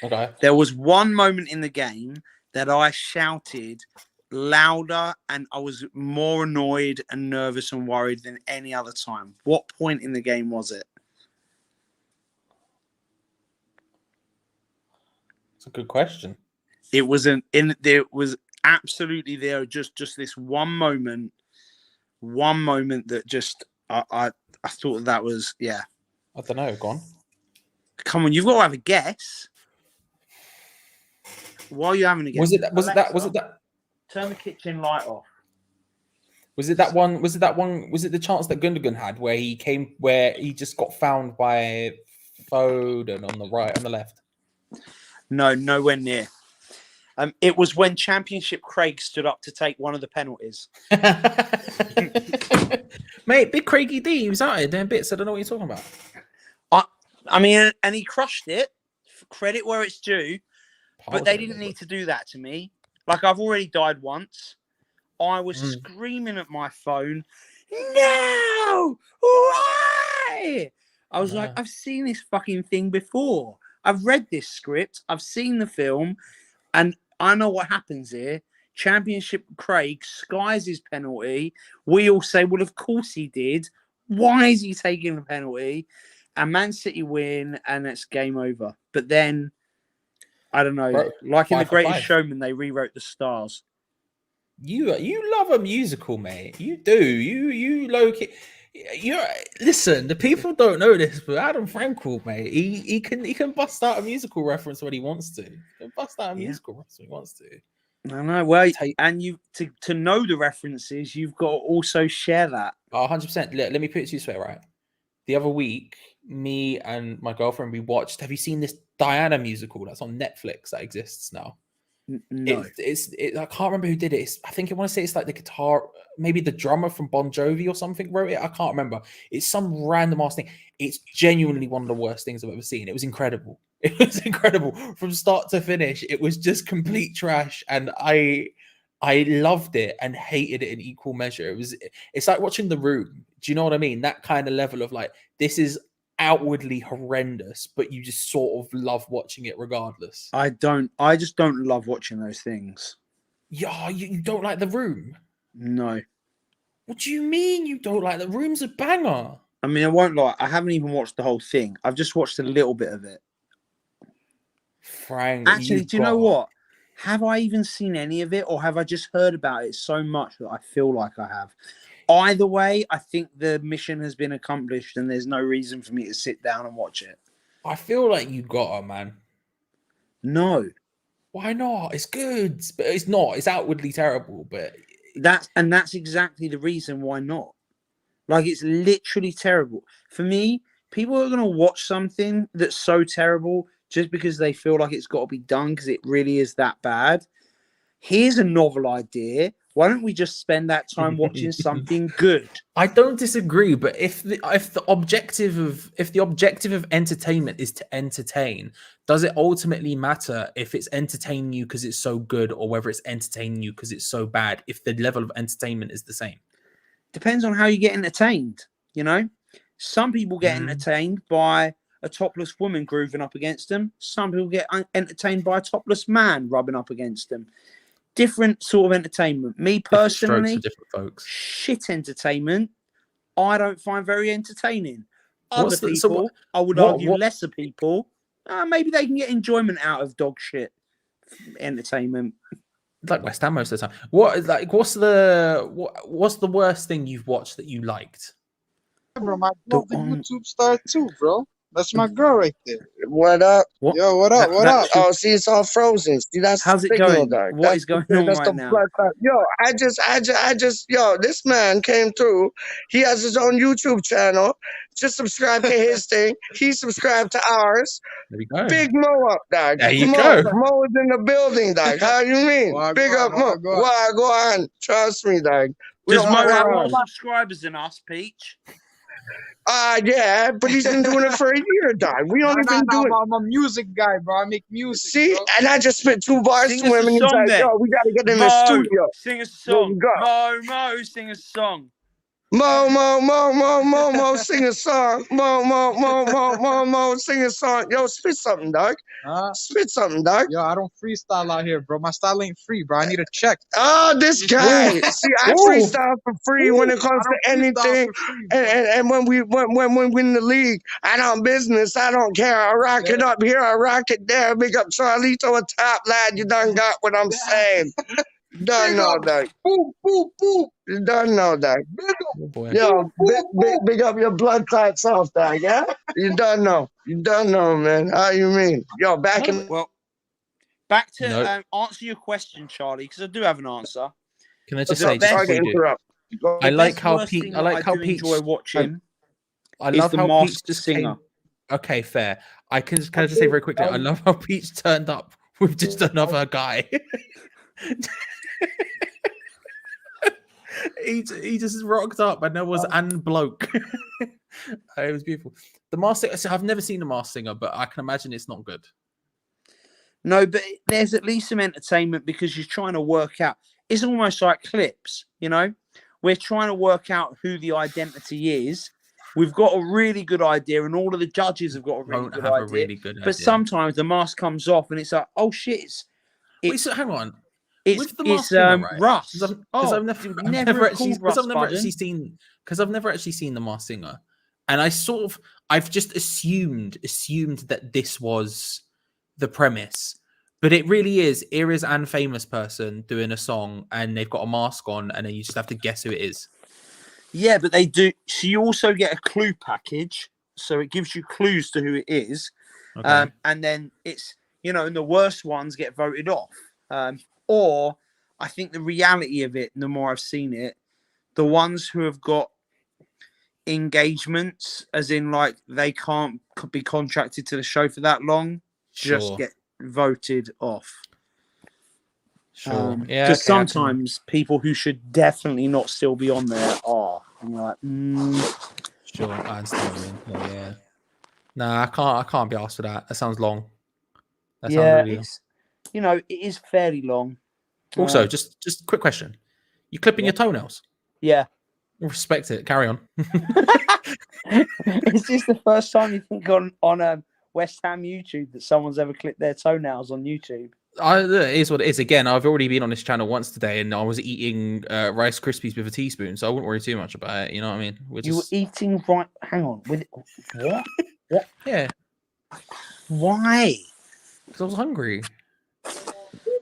Okay. There was one moment in the game that I shouted louder, and I was more annoyed and nervous and worried than any other time. What point in the game was it? It's a good question. It wasn't in. There was absolutely there. Just this one moment that just I thought that was I don't know. Go on. Come on, you've got to have a guess. While you're having a guess, was it that? Turn the kitchen light off. Was it that one? Was it the chance that Gundogan had where he just got found by Foden on the left? No, nowhere near. It was when Championship Craig stood up to take one of the penalties. Mate, big Craigie D, he was out here doing bits. I don't know what you're talking about. I mean, and he crushed it. Credit where it's due. But they didn't need to do that to me. Like, I've already died once. I was screaming at my phone, "No! Why?" I was like, I've seen this fucking thing before. I've read this script. I've seen the film. And I know what happens here. Championship Craig skies his penalty. We all say, well, of course he did. Why is he taking the penalty? And Man City win, and it's game over. But then, I don't know. Bro, like in The Greatest Showman, they rewrote the stars. You love a musical, mate. You do. You low-key. Listen, the people don't know this, but Adam Frankel, mate, he can bust out a musical reference when he wants to. He can bust out a musical reference when he wants to. I know. Well, and you to know the references, you've got to also share that. 100%. Let me put it to you this way, right? The other week, me and my girlfriend, we watched. Have you seen this Diana musical that's on Netflix that exists now? No, I can't remember who did it. I think I want to say it's like the guitar, maybe the drummer from Bon Jovi or something wrote it. I can't remember. It's some random ass thing. It's genuinely one of the worst things I've ever seen. It was incredible. It was incredible from start to finish. It was just complete trash, and I loved it and hated it in equal measure. It's like watching The Room. Do you know what I mean? That kind of level of like, this is outwardly horrendous, but you just sort of love watching it regardless. I just don't love watching those things. Yeah, you don't like The Room? No. What do you mean you don't like The Room's a banger? I mean, I won't lie, I haven't even watched the whole thing. I've just watched a little bit of it. Frank, actually, do you know what? Have I even seen any of it, or have I just heard about it so much that I feel like I have? Either way, I think the mission has been accomplished, and there's no reason for me to sit down and watch it. I feel like you got it, man. No. Why not? It's good, but it's not. It's outwardly terrible, but that's exactly the reason why not. Like, it's literally terrible. For me, people are going to watch something that's so terrible just because they feel like it's got to be done because it really is that bad. here's a novel idea. Why don't we just spend that time watching something good? I don't disagree, but if the objective of entertainment is to entertain, does it ultimately matter if it's entertaining you because it's so good or whether it's entertaining you because it's so bad? If the level of entertainment is the same, depends on how you get entertained. You know, some people get entertained by a topless woman grooving up against them. Some people get entertained by a topless man rubbing up against them. Different sort of entertainment. Me personally, for different folks. Shit entertainment, I don't find very entertaining. Other What's the- people, so what- I would what- argue what- lesser people, maybe they can get enjoyment out of dog shit entertainment. Like West Ham most of the time. What's the worst thing you've watched that you liked? Bro, my girl, the YouTube star too, bro. That's my girl right there. What up? What? Yo, what up? What up? Oh, see, it's all frozen. See, that's How's the it signal, going? dog. What is going on that's right the now? blood clot. Yo, I just, yo, this man came through. He has his own YouTube channel. Just subscribe to his thing. He subscribed to ours. There we go. Big Mo up, dog. There you Mo, go. Mo is in the building, dog. How you mean? Big up, Mo. Why, go on. Trust me, dog. Does Mo have more subscribers than us, Peach? Yeah, but he's been doing it for a year, dog. We don't even do it. I'm a music guy, bro. I make music. See, bro. and I just spit 2 bars Sing to us him, a and he's song, like, then. "Yo, we gotta get in Mo, the studio." sing us a There song. you go. Mo, sing a song. Mo, sing a song. Mo, sing a song. Yo, spit something, dog. Spit something, dog. Yo, I don't freestyle out here, bro. My style ain't free, bro. I need a check. Oh, this guy. See, I freestyle for free when it comes to anything. And when we win the league, I don't business. I don't care. I rock it up here. I rock it there. Big up Charlito, a top lad. You done got what I'm saying. Done know that. Boop, boop, boop. You done know that. Oh boy. Yo, big up your blood clot self, dog, yeah? You done know. You done know, man. How you mean? Yo, back to answer your question, Charlie, because I do have an answer. Can I just say, I like how Pete enjoy watching. I love the how Masked Peach just Singer. Okay, fair. Can I just say very quickly? I love how Peach turned up with just another guy. he just rocked up and there was an bloke. It was beautiful. The Masked Singer. So I've never seen the Masked Singer, but I can imagine it's not good. No, but there's at least some entertainment because you're trying to work out. It's almost like clips, you know. We're trying to work out who the identity is. We've got a really good idea, and all of the judges have got a really good idea. But sometimes the mask comes off, and it's like, oh shit! Wait, so hang on. It's Russ. Because I've never actually seen the Masked Singer, and I've just assumed that this was the premise, but it really is. Here is an famous person doing a song, and they've got a mask on, and then you just have to guess who it is. Yeah, but they do. So you also get a clue package, so it gives you clues to who it is, Okay. And then it's and the worst ones get voted off. Or I think the reality of it, the more I've seen it, the ones who have got engagements, as in like they can't be contracted to the show for that long, just get voted off. Sure. Because sometimes people who should definitely not still be on there are, and you're like, Sure, I understand what you mean. Yeah. Nah, I can't be asked for that. That sounds long. That sounds really long. It is fairly long. Also, just a quick question: you clipping your toenails? Yeah. Respect it. Carry on. Is this the first time you think on West Ham YouTube that someone's ever clipped their toenails on YouTube? It is what it is. Again, I've already been on this channel once today, and I was eating Rice Krispies with a teaspoon, so I wouldn't worry too much about it. You know what I mean? You were eating Hang on. With what? What? Yeah. Why? Because I was hungry.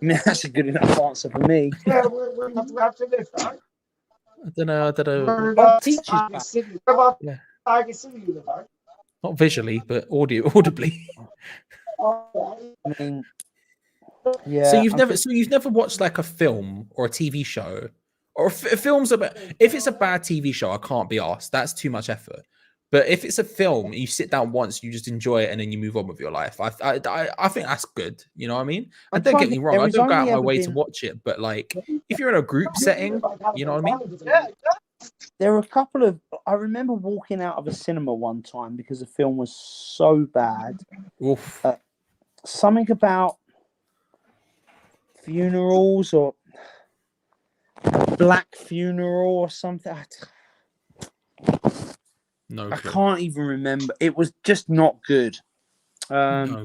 That's a good enough answer for me. Yeah, we're after this, right? I don't know. Yeah. I can see you, right? Not visually, but audibly. I mean, yeah. So you've never watched like a film or a TV show, or films about. If it's a bad TV show, I can't be asked. That's too much effort. But if it's a film, you sit down once, you just enjoy it, and then you move on with your life. I think that's good. You know what I mean? And don't get me wrong, I don't go out my way to watch it. But like, if you're in a group setting, you know what I mean? There are a couple of. I remember walking out of a cinema one time because the film was so bad. Oof. Something about funerals or black funeral or something. No, I can't even remember. It was just not good. No.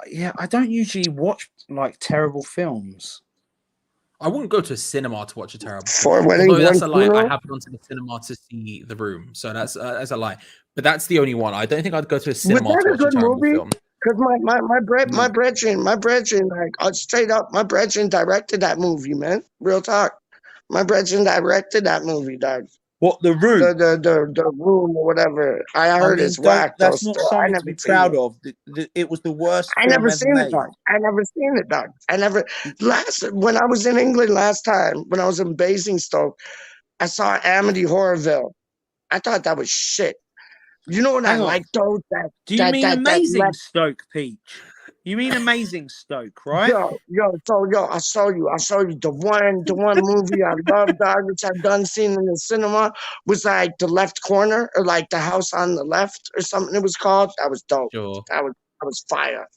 Yeah, I don't usually watch like terrible films. I wouldn't go to a cinema to watch a terrible For film. wedding, Although that's a lie. funeral? I have gone to the cinema to see The Room, so that's a lie. But that's the only one. I don't think I'd go to a cinema to watch a terrible film. Because my brethren, like straight up, my brethren directed that movie, man. Real talk. My brethren directed that movie, dog. What, The Room? The Room or whatever. I heard it's whack. That's not something to be proud of. It was the worst film ever made. I never seen it, dog. When I was in England last time, when I was in Basingstoke, I saw Amity Horrorville. I thought that was shit. You know what I like though? Do you mean Amazing Stoke, Peach? You mean Amazing Stoke, right? I'll show you. The one movie I love, dog, which I've done seen in the cinema, was like The Left Corner, or like The House on the Left, or something it was called. That was dope. Sure. That was fire.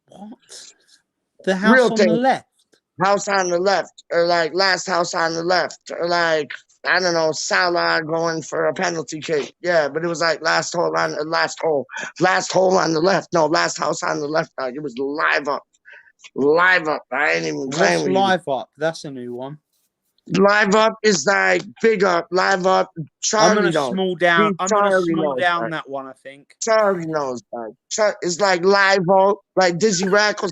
What? The House on the Left? House on the Left, or like Last House on the Left, or like, I don't know, Salah going for a penalty kick. Yeah, but it was like last hole on the left. No, Last House on the Left. Dog. It was Live Up. I ain't even playing with Live Up? That's a new one. Live Up is like Big Up. Live Up. Charlie I'm gonna small down that one. I think Charlie knows. It's like Live Up, like Dizzy Rascal,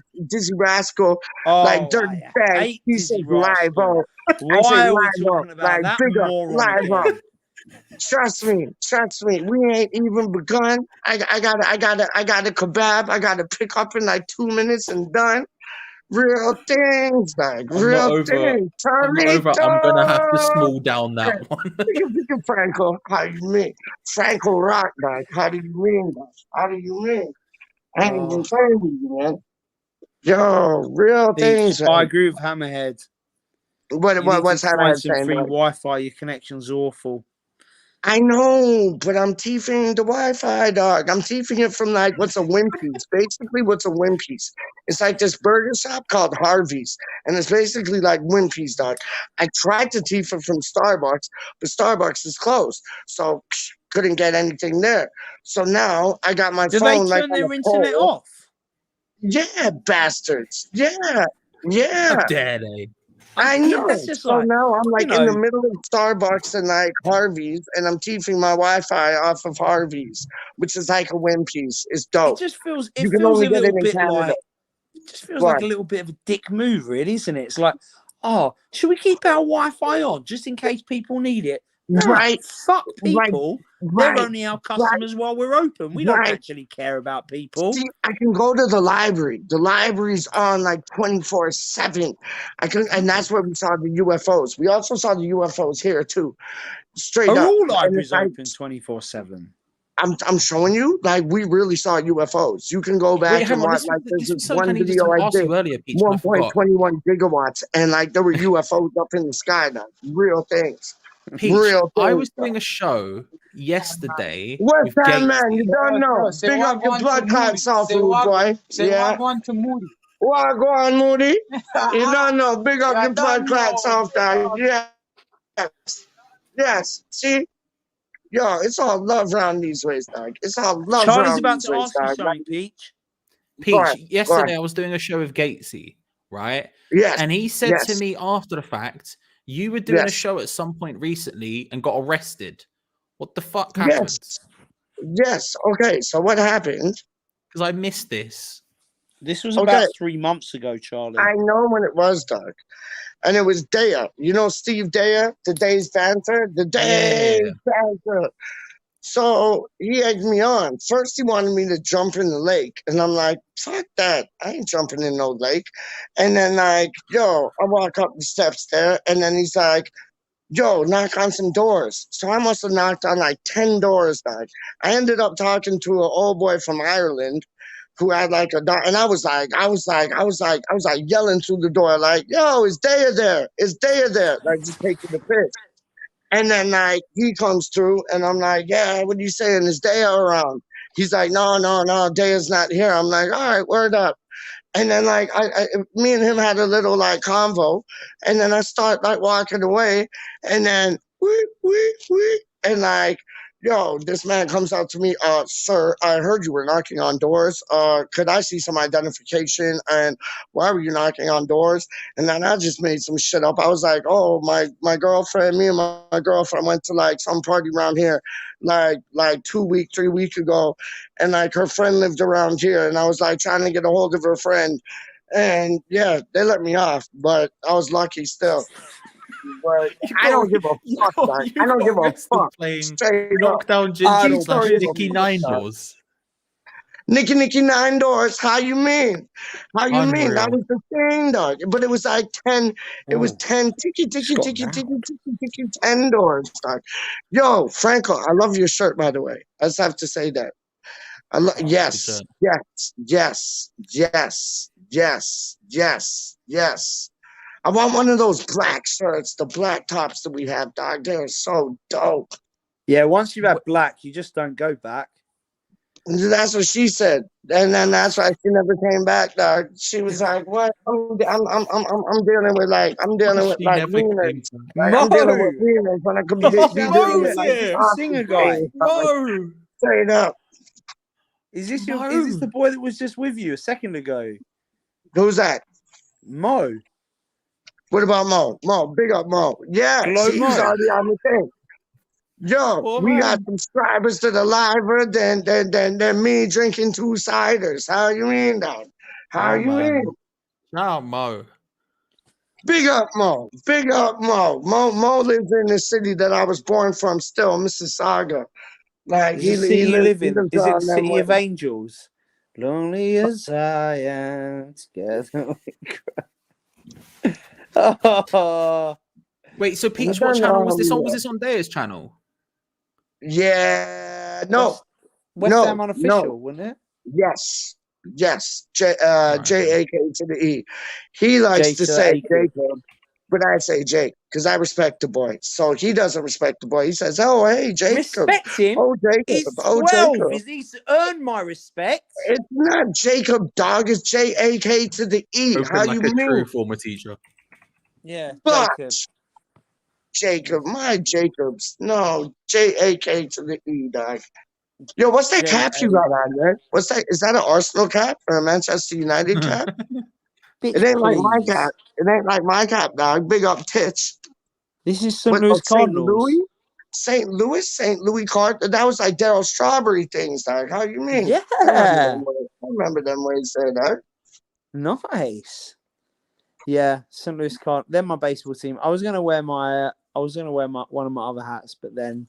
like Dirty Bag. He said Live Up. Why are we talking about like that Big Up, moron Live Up. again? Trust me. We ain't even begun. I got a kebab. I got to pick up in like 2 minutes and done. Real things, like real things. I'm gonna have to small down that one. Franco, how do you mean? Franco Rock, like how do you mean? I ain't even playing with you, man. Yo, real things. I agree with Hammerhead. What's Hammerhead saying? Free Wi-Fi. Your connection's awful. I know, but I'm teething the Wi-Fi, dog. I'm teething it from like what's a Wimpy's. Basically, what's a Wimpy's? It's like this burger shop called Harvey's, and it's basically like Wimpy's, dog. I tried to teeth it from Starbucks, but Starbucks is closed, so couldn't get anything there. So now I got my phone. Do they turn their internet off? Yeah, bastards. Yeah. How dare they? I know. So now I'm like in the middle of Starbucks and like Harvey's, and I'm teething my Wi-Fi off of Harvey's, which is like a Wimpy's. It's dope. It just feels. It feels a little bit like. It just feels like a little bit of a dick move, really, isn't it? It's like, should we keep our Wi-Fi on just in case people need it? Right. Fuck people. They're only our customers while we're open. We don't actually care about people. See, I can go to the library. The library's on like 24/7. And that's where we saw the UFOs. We also saw the UFOs here too. Straight up. Are all libraries open 24/7? I'm showing you, like we really saw UFOs. You can go back and watch. Like there's this one video I did, 1.21 gigawatts, and like there were UFOs up in the sky. Now, real things. Peach, I was doing a show yesterday. What's that, man? You don't know. Big up your blood clot sulfur, boy. Yeah. Walk on Moody. Well, go on, Moody. You don't know. Big up your blood clot sulfur. Yes. See? Yo, it's all love around these ways, dog. It's all love Charlie's around about these to ways, ask you dog. something, Peach. Yesterday I was doing a show with Gatesy, right? Yes. And he said to me after the fact, you were doing a show at some point recently and got arrested. What the fuck happened? Yes. Okay. So what happened? Because I missed this. This was about 3 months ago, Charlie. I know when it was, Doug. And it was Daya. You know Steve Daya, the Days Dancer? The Days Dancer. So he egged me on. First, he wanted me to jump in the lake. And I'm like, fuck that. I ain't jumping in no lake. And then, like, I walk up the steps there. And then he's like, yo, knock on some doors. So I must have knocked on like 10 doors, dog. I ended up talking to an old boy from Ireland who had like a dog, and I was like yelling through the door, like, yo, is Daya there? Is Daya there? Like just taking the piss. And then like he comes through and I'm like, yeah, what are you saying? Is Daya around? He's like, no, Daya's not here. I'm like, all right, word up. And then like me and him had a little like convo, and then I start like walking away, and then and like, yo, this man comes out to me, sir, I heard you were knocking on doors. Could I see some identification? And why were you knocking on doors? And then I just made some shit up. I was like, oh, my girlfriend, me and my girlfriend went to like some party around here, like 3 weeks ago, and like her friend lived around here, and I was like trying to get a hold of her friend, and yeah, they let me off, but I was lucky still. But I don't give a fuck, man. I don't give a fuck. Playing Knockdown Ginger / Nicky Nine Doors. Nicky Nine Doors. How you mean? How you Unreal. mean? That was the thing, dog. But it was like 10. It was 10 ticky 10 doors, dog. Yo, Franco, I love your shirt, by the way. I just have to say that. Yes. I want one of those black shirts, the black tops that we have, dog. They're so dope. Yeah, once you've had black, you just don't go back. That's what she said, and then that's why she never came back, dog. She was like, "What? I'm dealing with like wieners. Like, I'm dealing with wieners when I could be dealing with like singer guy. Mo, straight up. Is this the boy that was just with you a second ago? Who's that? Mo. What about Mo? Mo, big up Mo. Yeah, he's already on the thing. Yo, we got subscribers to the liver than me drinking 2 ciders. How you mean, dog? How you mean? Shout Mo. Big up Mo. Big up Mo. Mo lives in the city that I was born from still, Mississauga. Like he lives in. Is it City of Angels? Lonely as I am, together we cry. Wait, so Peach, what channel was this on? Was this on Daya's channel? Yeah, no. WeStHaM Unofficial, wasn't it? Yes. JAK to the E. He likes to say Jacob, but I say Jake because I respect the boy. So he doesn't respect the boy. He says, "Oh, hey, Jacob." Respect him. Oh, Jacob. He's 12. He's earned my respect. It's not Jacob, dog. It's JAK to the E. How you mean? True former teacher. Yeah, but Jacob, my Jacobs. No, JAK to the E, dog. Yo, what's that cap you got on there? What's that? Is that an Arsenal cap or a Manchester United cap? It ain't like my cap. It ain't like my cap, dog. Big up tits. This is St. Louis Cardinals. St. Louis Card. That was like Daryl Strawberry things, dog. How you mean? Yeah. I remember them ways there, dog. Nice. Yeah, St. Louis Card. They're my baseball team. I was gonna wear one of my other hats, but then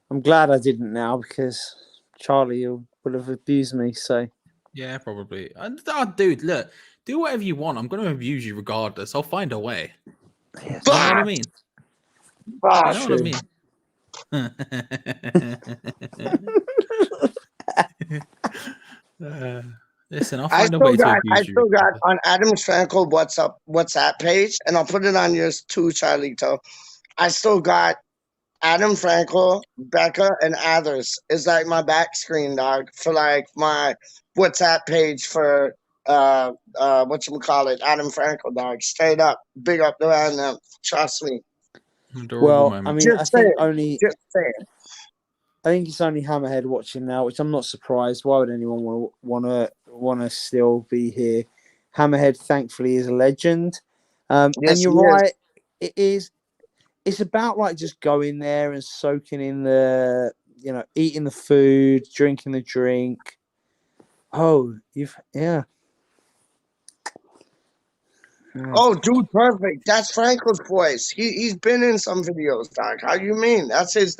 I'm glad I didn't now because Charlie would have abused me. So yeah, probably. Dude, look, do whatever you want. I'm going to abuse you regardless. I'll find a way. Yeah, you know what I mean? You know what I mean? Listen, I'll find a way to abuse you. I still got on Adam's Franco WhatsApp page, and I'll put it on yours too, Charlito. I still got Adam Franco, Becca, and others is like my back screen, dog, for like my WhatsApp page for whatchamacallit, Adam Franco, dog. Straight up. Big up around them. Trust me. Well, I mean, I think it's only Hammerhead watching now, which I'm not surprised. Why would anyone want to still be here? Hammerhead, thankfully, is a legend. And you're right. It is. It's about like just going there and soaking in eating the food, drinking the drink. Oh, yeah. Oh, dude, perfect. That's Franco's voice. He's been in some videos, Doc. How you mean? That's his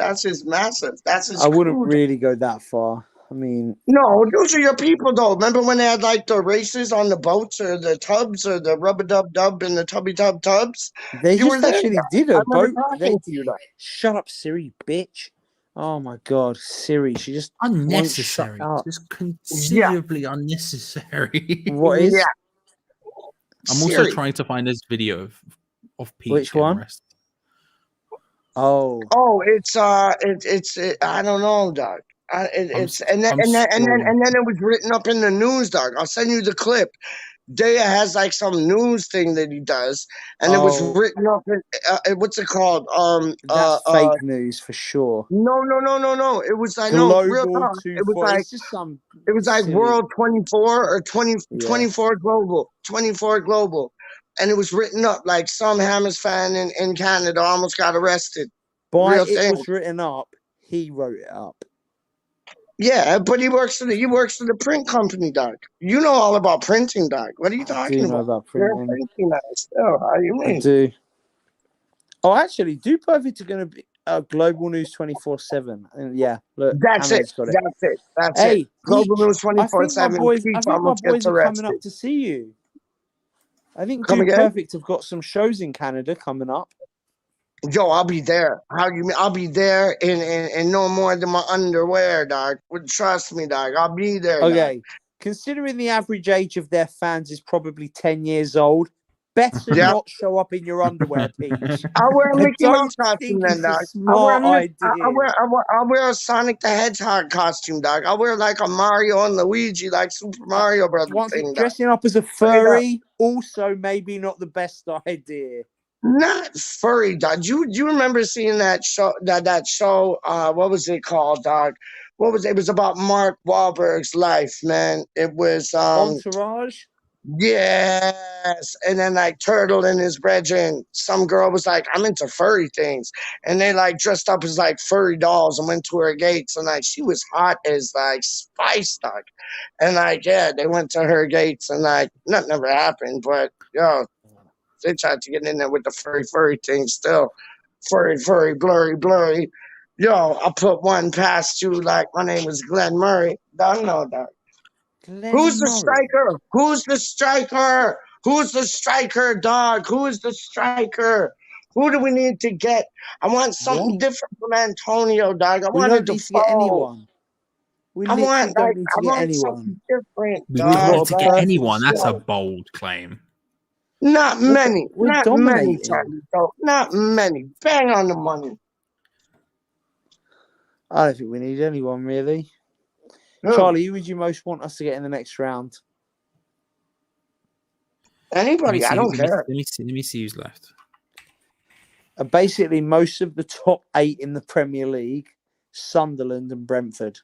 massive. That's his. I wouldn't really go that far. I mean, No, those are your people though. Remember when they had like the races on the boats or the tubs or the rubber dub dub and the tubby tub tubs? they You were just there. actually did I a remember boat. talking to you. Like, Shut up, Siri, bitch. Oh my god, Siri, she just won't shut Unnecessary. up. Just yeah, considerably unnecessary. What yeah. is? I'm also Siri. trying to find this video of Pete Which getting one? arrested. Oh, Oh, I don't know, dog. It's and then I'm and then and then scrolling. and then it was written up in the news, dog. I'll send you the clip. Daya has like some news thing that he does, and it was oh, written up in what's it called? that's fake news for sure. No. It was I know real Global talk. It was 24. like It's just some silly. World 24 or 20 Yeah. 24 global 24 global, and it was written up like some Hammers fan in Canada almost got arrested. By Real it thing. was written up, he wrote it up. Yeah, but he works for the print company, dog. You know all about printing, dog. What are you I do talking know about? about You're a printing. printing guy still. How you I mean? do. Oh, actually, Do Perfect are going to be Global News 24/7. And yeah, look, That's it. Hamed's got it. That's it. That's it. Hey, Global Peach, News I think my 24/7. boys. I Peach think my almost gets boys are coming up arrested. to see you. I think Come Do again? Perfect have got some shows in Canada coming up. Yo, I'll be there. How you mean? I'll be there in no more than my underwear, dog. Trust me, dog. I'll be there, dog. Okay, considering the average age of their fans is probably 10 years old, better Yeah. not show up in your underwear, Peach. I'll wear a I Mickey Mouse don't costume think then, it's a dog. smart idea. I'll wear a Sonic the Hedgehog costume, dog. I'll wear like a Mario and Luigi, like Super Mario Brothers thing, dog. Dressing up as a Straight up. furry, also maybe not the best idea. Not furry, dog. You remember seeing that show? That show? What was it called, dog? What was it? It was about Mark Wahlberg's life, man. It was Entourage. yes, and then like Turtle and his brethren. Some girl was like, "I'm into furry things," and they like dressed up as like furry dolls and went to her gates, and like she was hot as like spice, dog. And like yeah, they went to her gates, and like nothing ever happened, but yo. They tried to get in there with the furry thing still. Furry, blurry. Yo, I'll put one past you like my name is Glenn Murray. Don't know that. Who's the striker? Who's the striker? Who's the striker, dog? Who is the striker? Who do we need to get? I want something different from Antonio, dog. I We want don't a need to get Defoe. anyone. We literally don't need to get anyone. Something different, We dog. don't need to get perfect anyone. That's a squad. bold claim. Not many. We're Not many, dominating. Charlie. Though. Not many. Bang on the money. I don't think we need anyone really. Who? Charlie, who would you most want us to get in the next round? Anybody. I don't care. Let me see who's left. Basically, most of the top 8 in the Premier League, Sunderland and Brentford.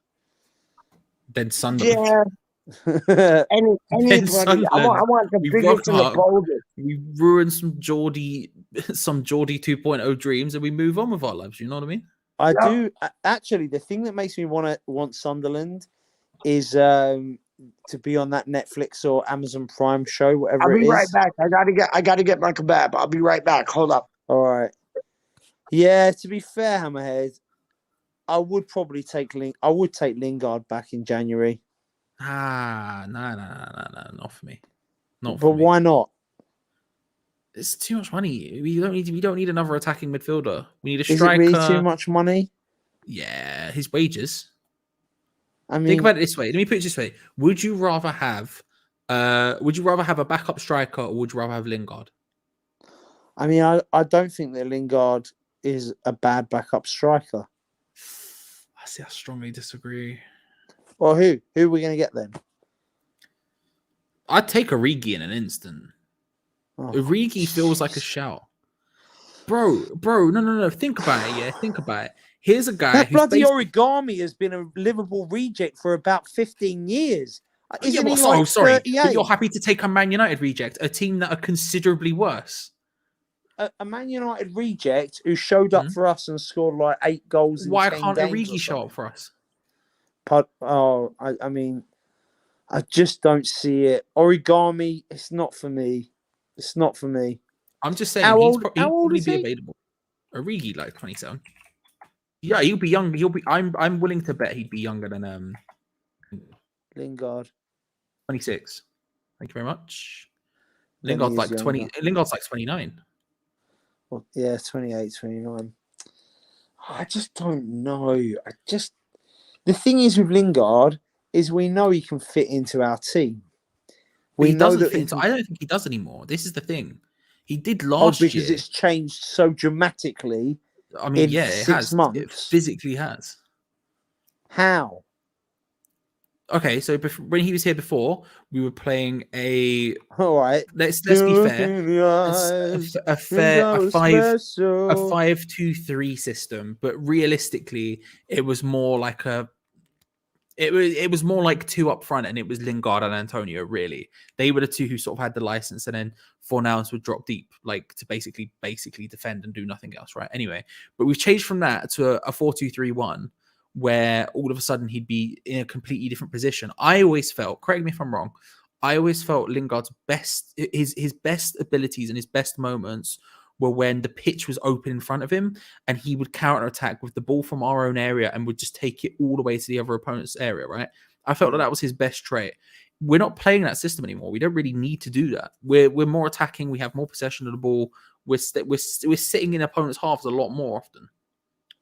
Then Sunderland. Yeah. Anybody. I want the biggest and the boldest. We ruin some Geordie 2.0 dreams, and we move on with our lives. You know what I mean? I do. Actually, the thing that makes me want Sunderland is to be on that Netflix or Amazon Prime show, whatever it is. I'll be right back. I gotta get my kebab. I'll be right back. Hold up. All right. Yeah, to be fair, Hammerhead, I would probably take Lingard back in January. No, not for me. But why not? It's too much money. We don't need another attacking midfielder. We need a Is striker. it really too much money? Yeah, his wages. I mean, think about it this way. Let me put it this way: would you rather have a backup striker, or would you rather have Lingard? I mean, I don't think that Lingard is a bad backup striker. I strongly disagree. Well, who are we going to get then? I'd take Origi in an instant. Oh, Origi feels like a shout. Bro, no. Think about it, yeah. Think about it. Here's a guy that bloody Origami has been a Liverpool reject for about 15 years. Isn't he like 38? But you're happy to take a Man United reject, a team that are considerably worse. A Man United reject who showed up for us and scored like 8 goals in 10 games. Why can't Origi show up for us? I mean, I just don't see it. Origami, it's not for me. It's not for me. I'm just saying, how he'll old probably is be he? available. Origi, like 27. Yeah, he'll be young. I'm willing to bet he'd be younger than Lingard. 26. Thank you very much. Then Lingard's he like is 20. younger. Lingard's like 29. Well, yeah, 28, 29. I just don't know. The thing is with Lingard is we know he can fit into our team. He doesn't fit into. I don't think he does anymore. This is the thing. He did last year. Because it's changed so dramatically. I mean, in yeah, it 6 has. months. It physically has. How? Okay, so when he was here before, we were playing a. All right. Let's be fair. A 5-2-3 system, but realistically, it was more like a. It was more like two up front, and it was Lingard and Antonio. Really, they were the two who sort of had the license, and then Fornals would drop deep, like to basically defend and do nothing else, right? Anyway, but we've changed from that to a 4-2-3-1, where all of a sudden he'd be in a completely different position. I always felt, correct me if I'm wrong, I always felt Lingard's his best abilities and his best moments were when the pitch was open in front of him and he would counterattack with the ball from our own area and would just take it all the way to the other opponent's area, right? I felt that was his best trait. We're not playing that system anymore. We don't really need to do that. We're more attacking. We have more possession of the ball. We're sitting in opponents' halves a lot more often.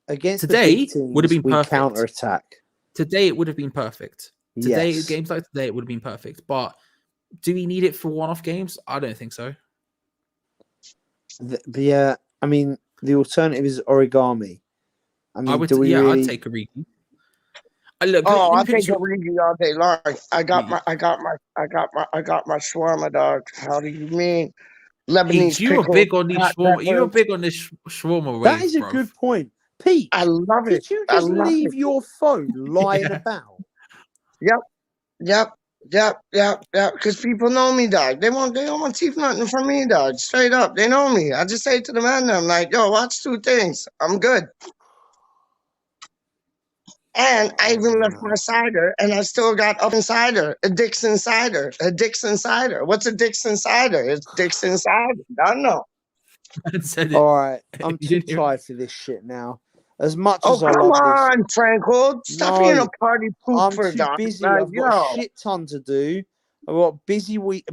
Against today would have been perfect. Counter-attack. Today it would have been perfect. Today, games like today, it would have been perfect. But do we need it for one-off games? I don't think so. Yeah, I mean, the alternative is origami. I mean, I'd take Origi. I'll take Origi all day long. I got my shawarma, dog. How do you mean? Lebanese you pickle. Were big on this shawarma. You were big on this shawarma wave, That is a bro. good point. Pete, I love it. Did you just leave your phone lying about? Yep. Because people know me, dog. They don't want teeth nothing from me, dog. Straight up, they know me. I just say to the man, I'm like, yo, watch two things. I'm good. And I even left my cider, and I still got up cider, a Dixon cider, What's a Dixon cider? It's Dixon cider. I don't know. All right, I'm too tired for this shit now. As much as I love come on, this. Franco. Stop being a party pooper, I'm too busy. I've got a shit ton to do. I've got a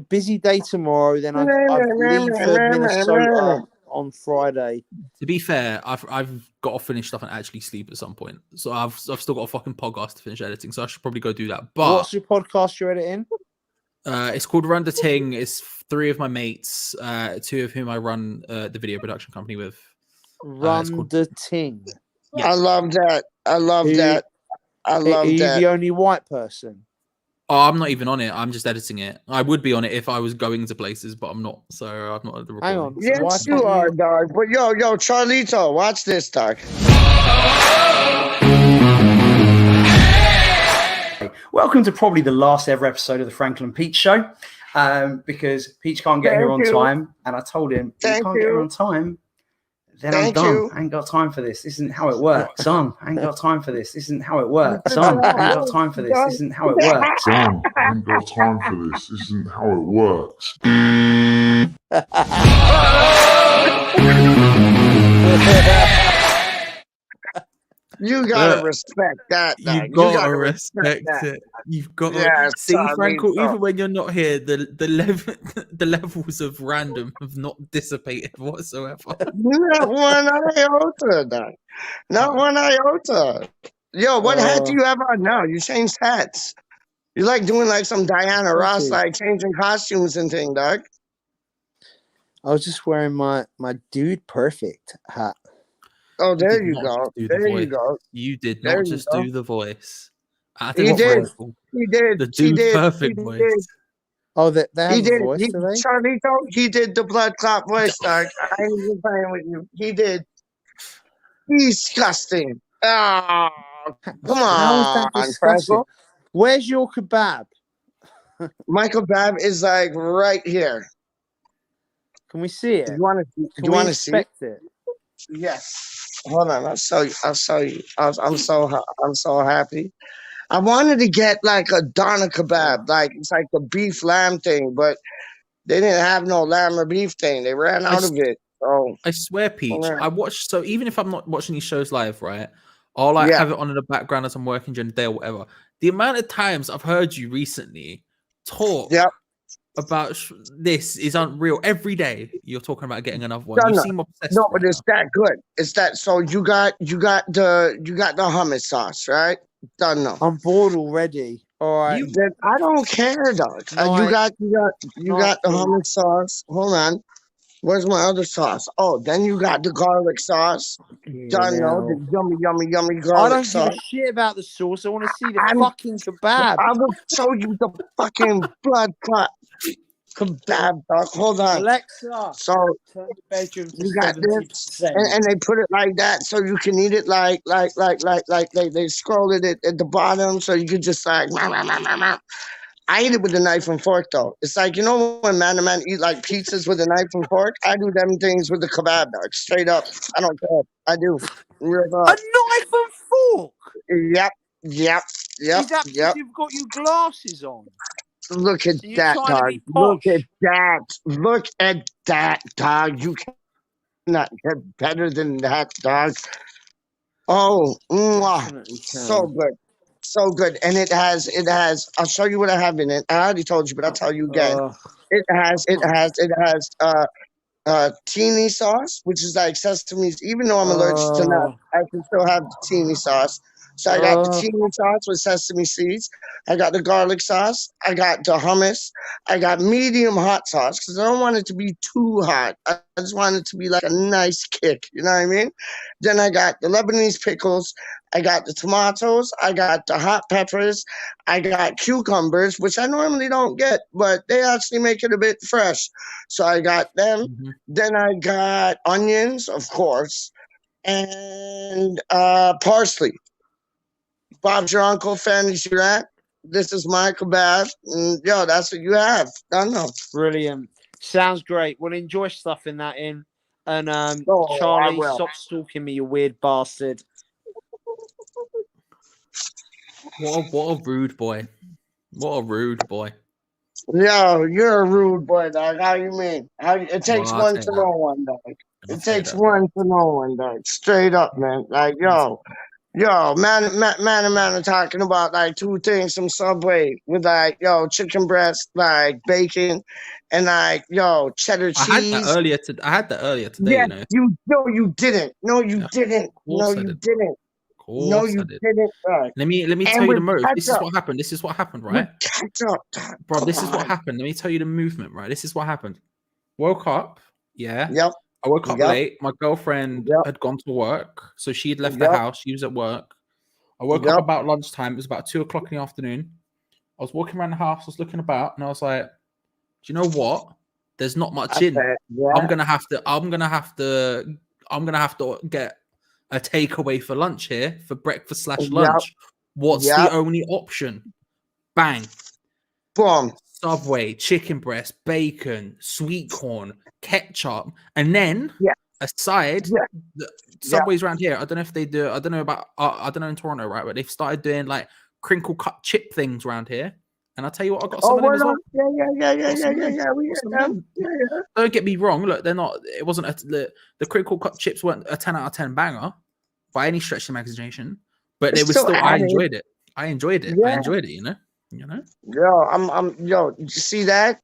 busy day tomorrow. Then I leave for Minnesota on Friday. To be fair, I've got to finish stuff and actually sleep at some point. So I've still got a fucking podcast to finish editing. So I should probably go do that. But what's your podcast you're editing? It's called Run the Ting. It's 3 of my mates, 2 of whom I run the video production company with. Run the Ting. Yeah. I love that. Are you the only white person? Oh, I'm not even on it. I'm just editing it. I would be on it if I was going to places, but I'm not. So I'm not at the recording. Hang on. Yes, you are, dog. But yo, Charlito, watch this, dog. Welcome to probably the last ever episode of the Franklin Peach Show, because Peach can't get here on time, and I told him if you can't get here on time, then I'm done. I ain't got time for this. This isn't how it works. Son, I ain't got time for this. This isn't how it works. Son, I ain't got time for this. This isn't how it works. Son, I ain't got time for this. This isn't how it works. You gotta respect that. You gotta respect it. You've got to see, Franco. Even when you're not here, the levels of random have not dissipated whatsoever. Not one iota. Not one iota. Yo, what hat do you have on now? You changed hats. You like doing like some Diana Ross, like changing costumes and things, dog. I was just wearing my Dude Perfect hat. Oh, there you go. There you go. You did not just do the voice. I think he did. He did. The Dude Perfect voice. Oh, they have a voice today? Charlito, he did the blood clot voice, dog. I ain't even playing with you. He did. Disgusting. Oh, come on, Franco. Where's your kebab? My kebab is like right here. Can we see it? Do you want to see it? Yes. Hold on, I'll show you. I'm so happy. I wanted to get like a doner kebab, like it's like the beef lamb thing, but they didn't have no lamb or beef thing. They ran out of it. So I swear, Peach, I watched. So even if I'm not watching these shows live, right, I'll like have it on in the background as I'm working during the day or whatever. The amount of times I've heard you recently talk about this is unreal. Every day you're talking about getting another one. You seem obsessed. No, but it's that good. It's that. So you got the hummus sauce, right? Done. No, I'm bored already. All right. I don't care, dog. You got the hummus sauce. Hold on. Where's my other sauce? Oh, then you got the garlic sauce. Done. No, the yummy garlic sauce. I don't give a shit about the sauce. I want to see the fucking kebab. I will show you the fucking blood clot kebab, dog. Hold on. Alexa, so turn the bedroom to you got 70%. this, and they put it like that so you can eat it like they scroll it at the bottom so you could just like. I eat it with a knife and fork though. It's like, you know when man to man eat like pizzas with a knife and fork? I do them things with the kebab, dog. Straight up. I don't care. I do. Real a knife and fork? Yep. Is that because you've got your glasses on? Look at that, dog. Look at that. Look at that, dog. You cannot get better than that, dog. Oh, so good. So good. And it has, I'll show you what I have in it. I already told you, but I'll tell you again. It has teeny sauce, which is like sesame. Even though I'm allergic to nuts, I can still have the teeny sauce. So I got the teeny sauce with sesame seeds. I got the garlic sauce. I got the hummus. I got medium hot sauce because I don't want it to be too hot. I just want it to be like a nice kick. You know what I mean? Then I got the Lebanese pickles. I got the tomatoes. I got the hot peppers. I got cucumbers, which I normally don't get, but they actually make it a bit fresh. So I got them. Then I got onions, of course, and parsley. Bob's your uncle, fancies you that. This is my kebab. Yo, that's what you have. I don't know. Brilliant. Sounds great. Well, enjoy stuffing that in. And Charlie, stop stalking me, you weird bastard. What a rude boy. What a rude boy. Yo, you're a rude boy, dog. How you mean? It takes one to know one, dog. It takes one to know one, dog. Straight up, man. Like, yo, man are talking about like two things from Subway with like, chicken breast, like bacon, and like, cheddar cheese. I had that earlier today. Yeah, you know. You didn't. No, you didn't. No, you didn't. No, you didn't. Right. Let me tell you the move. This is what happened. This is what happened, right? Bro, this is what happened. Let me tell you the movement, right? This is what happened. Woke up, yeah. Yep. I woke up late. My girlfriend had gone to work, so she had left the house. She was at work. I woke up about lunchtime. It was about 2 o'clock in the afternoon. I was walking around the house. I was looking about, and I was like, "Do you know what? There's not much in. I'm gonna have to get a takeaway for lunch here for breakfast / lunch. What's the only option? Bang, boom. Subway, chicken breast, bacon, sweet corn, ketchup, and then aside, the Subways around here. I don't know if they do. I don't know about. I don't know in Toronto, right? But they've started doing like crinkle cut chip things around here. And I'll tell you what, I got some of them as well. Yeah. Don't get me wrong. Look, they're not. It wasn't the crinkle cut chips weren't a 10 out of 10 banger by any stretch of the imagination, but they were still. I enjoyed it. I enjoyed it. You know. You see that?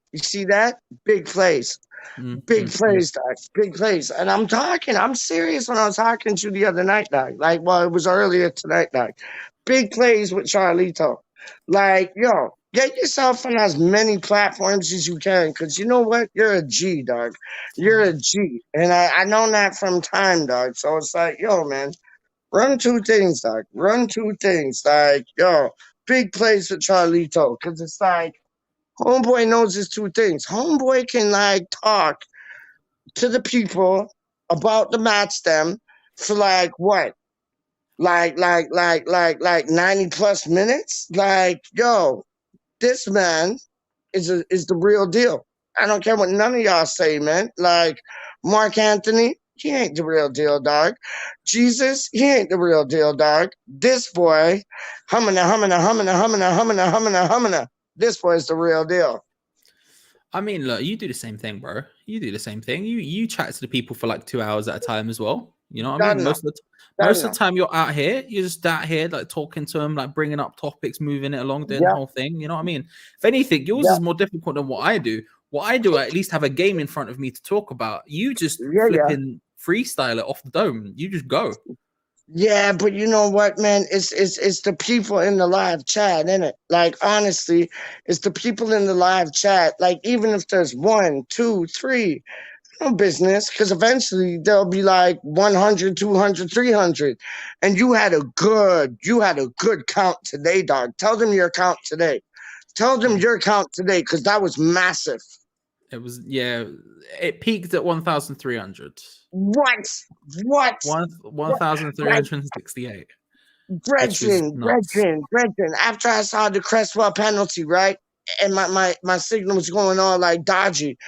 Big plays. Big plays, dog. Big plays. And I'm serious when I was talking to you the other night, dog. Like, well, it was earlier tonight, dog. Big plays with Charlito. Like, get yourself on as many platforms as you can, because you know what? You're a G, dog. You're a G. And I know that from time, dog. So it's like, man, run two things, dog. Run two things. Like, big plays with Charlito, because it's like homeboy knows his two things. Homeboy can like talk to the people about the match them for like what? Like 90 plus minutes? Like, this man is the real deal. I don't care what none of y'all say, man. Like Mark Anthony, he ain't the real deal, dog. Jesus, he ain't the real deal, dog. This boy, humming. This boy's the real deal. I mean, look, you do the same thing, bro. You do the same thing. You chat to the people for like 2 hours at a time as well. You know what I mean? Most of the time you're out here, you're just out here like talking to them, like bringing up topics, moving it along, doing the whole thing. You know what I mean? If anything, yours is more difficult than what I do. What I do, I at least have a game in front of me to talk about. You just flipping freestyle it off the dome. You just go. Yeah, but you know what, man? It's the people in the live chat, isn't it? Like, honestly, it's the people in the live chat. Like, even if there's 1, 2, 3, no business, because eventually there'll be like 100, 200, 300. And you had a good count today, dog. Tell them your count today. Tell them your count today, because that was massive. It was, it peaked at 1,300. What? 1,368. Brethren. After I saw the Cresswell penalty, right? And my signal was going all like dodgy.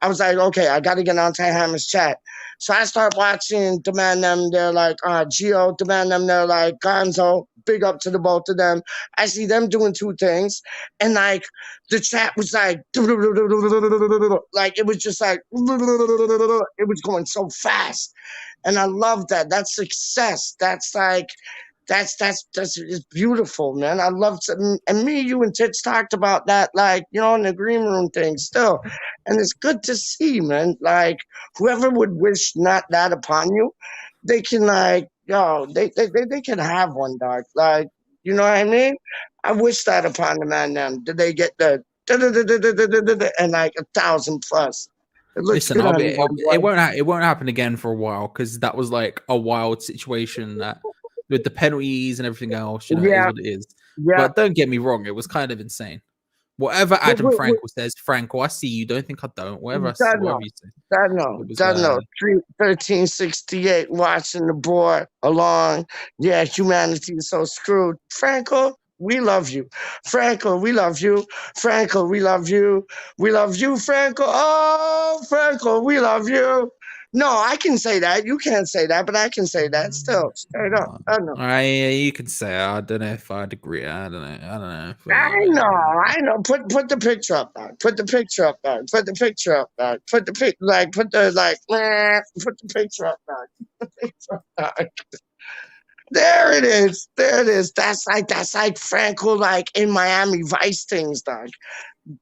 I was like, okay, I got to get on Hammer's chat. So I start watching DoN'T. They're like, Gio, DoN'T. They're like, Gonzo. Big up to the both of them. I see them doing 2 things. And like, the chat was like, it was just like, it was going so fast. And I love that. That's success. That's like, that's it's beautiful, man. I love to, and me, you, and Tits talked about that, like, you know, in the green room thing still. And it's good to see, man. Like, whoever would wish not that upon you, they can, like, they can have one, dog. Like, you know what I mean? I wish that upon the man them. Did they get the and like 1,000 plus? Listen, it won't happen again for a while, because that was like a wild situation that with the penalties and everything else, you know, it is what it is. Yeah. But don't get me wrong, it was kind of insane. Whatever Adam Franco says, Franco, I see you. Don't think I don't. Whatever you say. Don't know. 1368 watching the board along. Yeah, humanity is so screwed. Franco, we love you. Franco, we love you. Franco, we love you. We love you, Franco. Oh, Franco, we love you. No, I can say that. You can't say that, but I can say that still. Straight up. I know. You can say it. I don't know if I'd agree. I don't know. I know. Put the picture up, dog. Put the picture up, dog. Put the picture up, dog. Put the picture up, dog. Put the picture up, dog. There it is. That's like Franco, like in Miami Vice things, dog.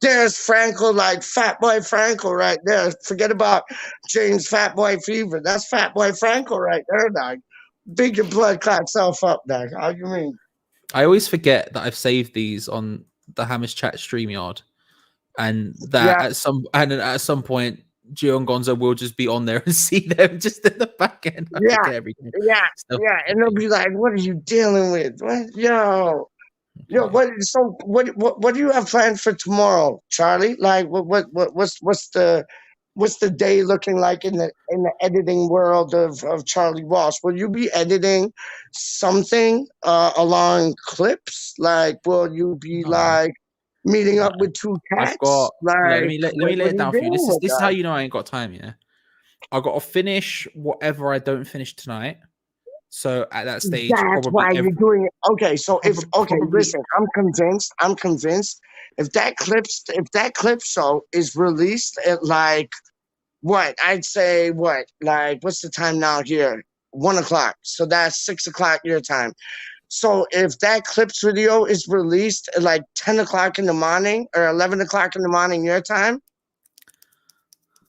There's Franco, like Fat Boy Franco right there. Forget about James Fat Boy Fever. That's Fat Boy Franco right there, dog. Big your blood clot self up, dog. How you mean? I always forget that I've saved these on the Hammers Chat StreamYard, and that at some point Gio and Gonzo will just be on there and see them just in the back end. Yeah, and they'll be like, "What are you dealing with? What, yo, what do you have planned for tomorrow, Charlie? Like, what's the day looking like in the editing world of Charlie Walsh? Will you be editing something along clips? Like, will you be like meeting up with 2 cats? Let me lay it down for you. This is how you know I ain't got time. Yeah, I got to finish whatever I don't finish tonight. So at that stage, that's why you're doing it. Okay, so listen, I'm convinced if that clip show is released at like I'd say like what's the time now here? 1 o'clock. So that's 6 o'clock your time. So if that clips video is released at like 10 o'clock in the morning or 11 o'clock in the morning your time,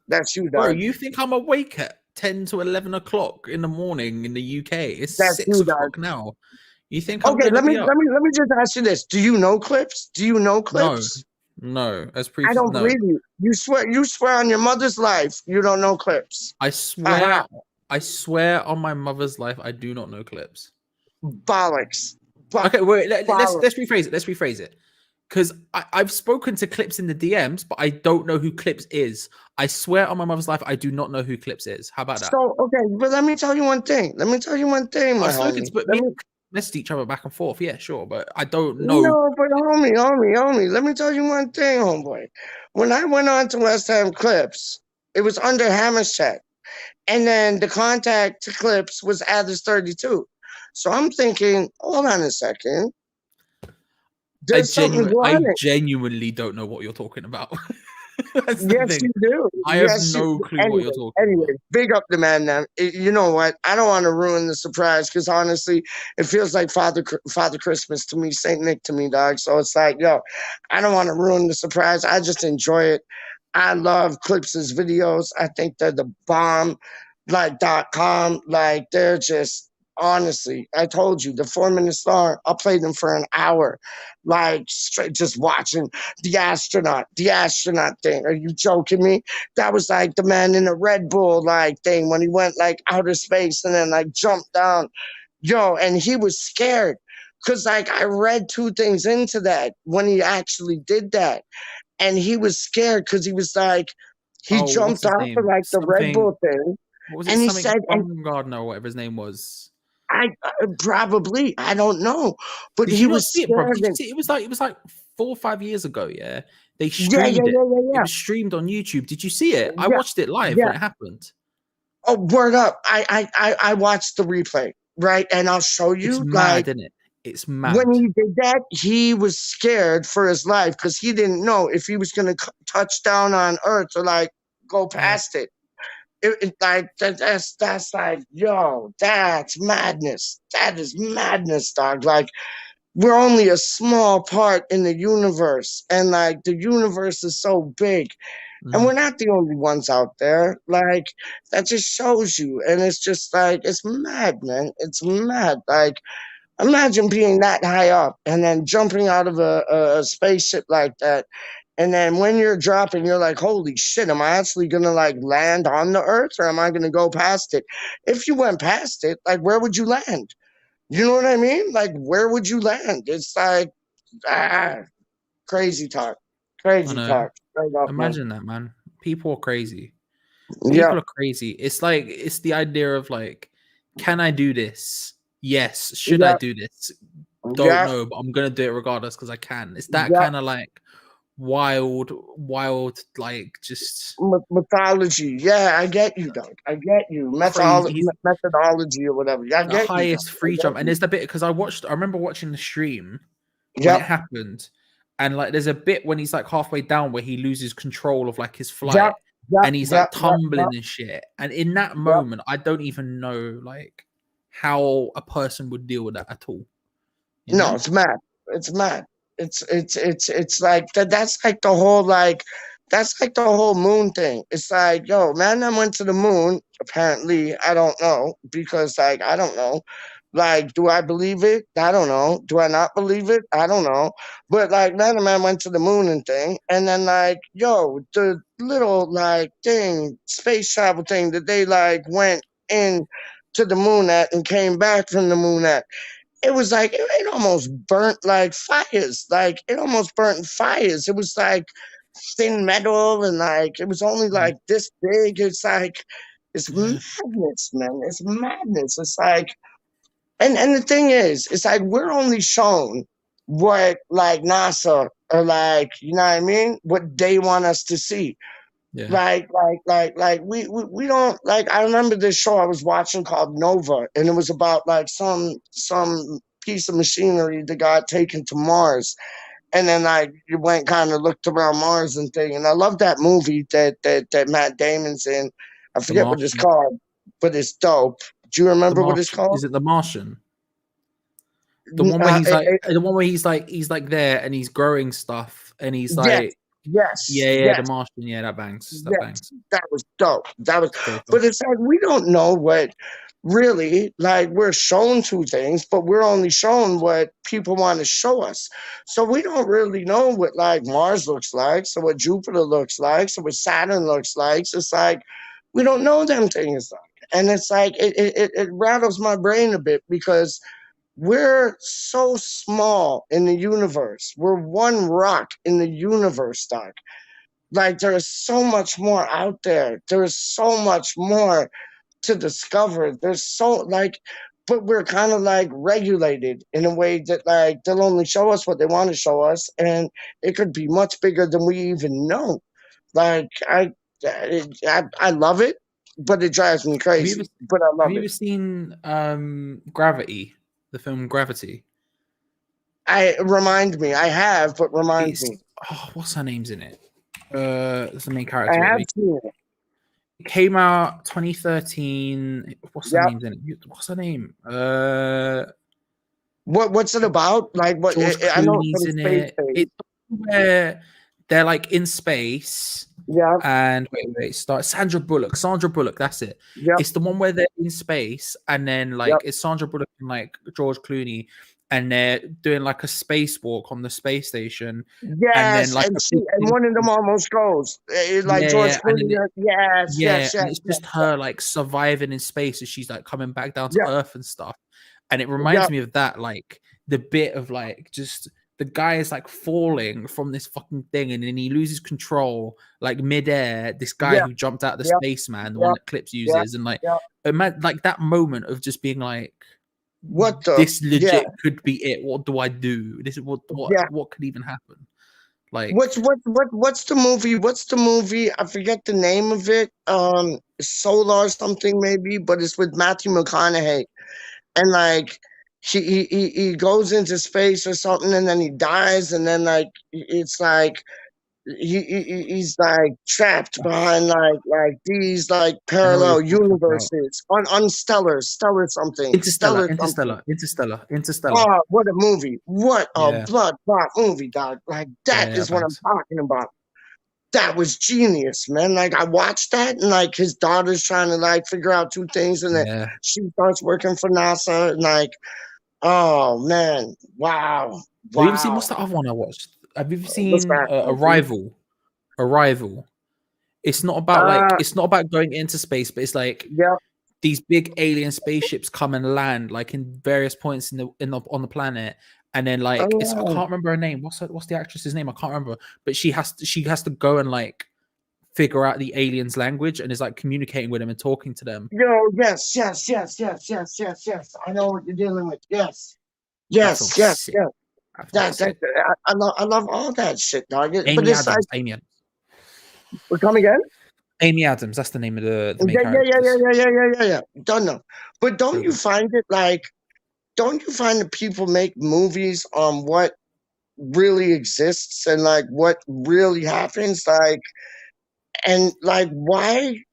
that's you, dog. Bro, you think I'm awake at 10 to 11 o'clock in the morning in the UK? It's 6 o'clock now. You think I'm let me just ask you this. Do you know clips? No. As proof, I don't believe you. You swear on your mother's life you don't know clips. I swear on my mother's life I do not know clips. Bollocks. Okay, wait, let's rephrase it. Because I've spoken to Clips in the DMs, but I don't know who Clips is. I swear on my mother's life, I do not know who Clips is. How about that? So, okay, but let me tell you one thing. My homie. But we messaged each other back and forth. Yeah, sure, but I don't know. No, but homie. Let me tell you one thing, homeboy. When I went on to West Ham Clips, it was under Hammer's Chat. And then the contact to Clips was Athers32. So I'm thinking, hold on a second. I genuinely don't know what you're talking about. That's the Yes, thing. you do. I have no clue what you're talking Anyway, about. big up the man now. You know what? I don't want to ruin the surprise because honestly, it feels like Father Christmas to me, Saint Nick to me, dog. So it's like, yo, I don't want to ruin the surprise. I just enjoy it. I love Clips' videos. I think they're the bomb. Like .com, like they're just honestly. I told you the 4 minute star. I'll play them for an hour, like straight just watching the astronaut thing. Are you joking me? That was like the man in the Red Bull like thing when he went like outer space and then like jumped down. Yo, and he was scared. Cause like I read two things into that when he actually did that. And he was scared because he was like, he Oh, what's jumped his off of name? like the Red Something. Bull thing. What was it? And he Something said, and Baumgartner or whatever his name was. I probably, I don't know, but Did he you not was see it, bro? scared. Did you see it? It was like 4 or 5 years ago. Yeah, they Yeah, yeah, streamed it. yeah, yeah, It yeah. was streamed on YouTube. Did you see it? I Yeah, watched it live yeah. when it happened. Oh, word up. I watched the replay, right? And I'll show It's you, mad, like, isn't it? It's when mad. he did that, he was scared for his life because he didn't know if he was going to touch down on Earth or, like, go Yeah. past it. Like, that's like, yo, that's madness. That is madness, dog. Like, we're only a small part in the universe. And, like, the universe is so big. And we're not the only ones out there. Like, that just shows you. And it's just like, it's mad, man. It's mad. Like, imagine being that high up and then jumping out of a spaceship like that. And then when you're dropping, you're like, holy shit, am I actually going to like land on the earth or am I going to go past it? If you went past it, like, where would you land? You know what I mean? Like, where would you land? It's like, crazy talk. I Crazy know. talk. Straight up, man. Imagine that, man. People are crazy. Yeah. People are crazy. It's like, it's the idea of like, can I do this? Yes. Should I do this? Don't know, but I'm gonna do it regardless because I can. It's that kind of like wild, like just mythology. Yeah, I get you, dog. I get you. crazy. Methodology or whatever. I The get you. highest free jump, and there's the bit because I remember watching the stream when it Yep. happened, and like there's a bit when he's like halfway down where he loses control of like his flight, Yep. Yep. and he's like tumbling and shit. And in that moment, I don't even know like how a person would deal with that at all. You know? No, it's mad. It's mad. It's like that. That's like the whole like. That's like the whole moon thing. It's like, yo, man, I went to the moon. Apparently, I don't know because, like, I don't know. Like, do I believe it? I don't know. Do I not believe it? I don't know. But like, man went to the moon and thing, and then like, yo, the little like thing, space travel thing that they like went in to the moon at and came back from the moon at. It was like it almost burnt like fires. Like it almost burnt fires. It was like thin metal and like it was only like this big. It's like it's madness, man. It's madness. It's like and the thing is, it's like we're only shown what like NASA or like, you know what I mean? What they want us to see. Yeah. Like we don't like. I remember this show I was watching called Nova, and it was about like some piece of machinery that got taken to Mars, and then like you went kind of looked around Mars and thing. And I love that movie that Matt Damon's in. I forget what it's called, but it's dope. Do you remember what it's called? Is it The Martian? The one where he's like there and he's growing stuff and he's like. Yes. Yeah, The Martian. Yeah, that bangs. That bangs. That was dope. That was, but it's like we don't know what really like we're shown two things, but we're only shown what people want to show us. So we don't really know what like Mars looks like, so what Jupiter looks like, so what Saturn looks like. So it's like we don't know them things like, and it's like it rattles my brain a bit because we're so small in the universe. We're one rock in the universe, Doc. Like, there's so much more out there. There's so much more to discover. There's so, like, but we're kind of, like, regulated in a way that, like, they'll only show us what they want to show us, and it could be much bigger than we even know. Like, I love it, but it drives me crazy. But I love it. Have you ever seen Gravity? The film Gravity. Remind me. I have, but remind me. Oh, what's her name's in it? It's the main I character. have seen it. It came out 2013. What's her name in it? What's her name? What's it about? Like what? George I know Clooney's it's in space it. based. It's where they're like in space. Yeah. And wait, start Sandra Bullock. Sandra Bullock, that's it. Yeah. It's the one where they're in space, and then like it's Sandra Bullock and like George Clooney, and they're doing like a spacewalk on the space station. Yes, and then like and one of them almost goes like George Clooney. Yes. And it's just her like surviving in space as she's like coming back down to Earth and stuff. And it reminds me of that, like the bit of like just the guy is like falling from this fucking thing, and then he loses control like midair. This guy who jumped out the spaceman, the one that Clips uses, and like like that moment of just being like, what the this legit could be it. What do I do? This is what could even happen? Like what's the movie? What's the movie? I forget the name of it. Solar something maybe, but it's with Matthew McConaughey, and like he goes into space or something, and then he dies, and then like it's like he's like trapped behind like these like parallel universes on stellar something. Interstellar. Oh, what a movie! What a blood clot movie, dog! Like that is what I'm talking about. That was genius, man. Like I watched that, and like his daughter's trying to like figure out two things, and then she starts working for NASA, and like, oh man, wow. Have you ever seen, what's the other one I watched? Have you ever seen Arrival? Arrival. It's not about like it's not about going into space, but it's like these big alien spaceships come and land like in various points on the planet, and then like I can't remember her name. What's the actress's name? I can't remember, but she has to go and like figure out the aliens' language and is like communicating with them and talking to them. Yes. I know what you're dealing with. Yes. I love all that shit, dog. Amy Adams. We're coming again. Amy Adams. That's the name of the main character. Yeah. Don't know, but don't you find it like? Don't you find that people make movies on what really exists and like what really happens, like, and like why,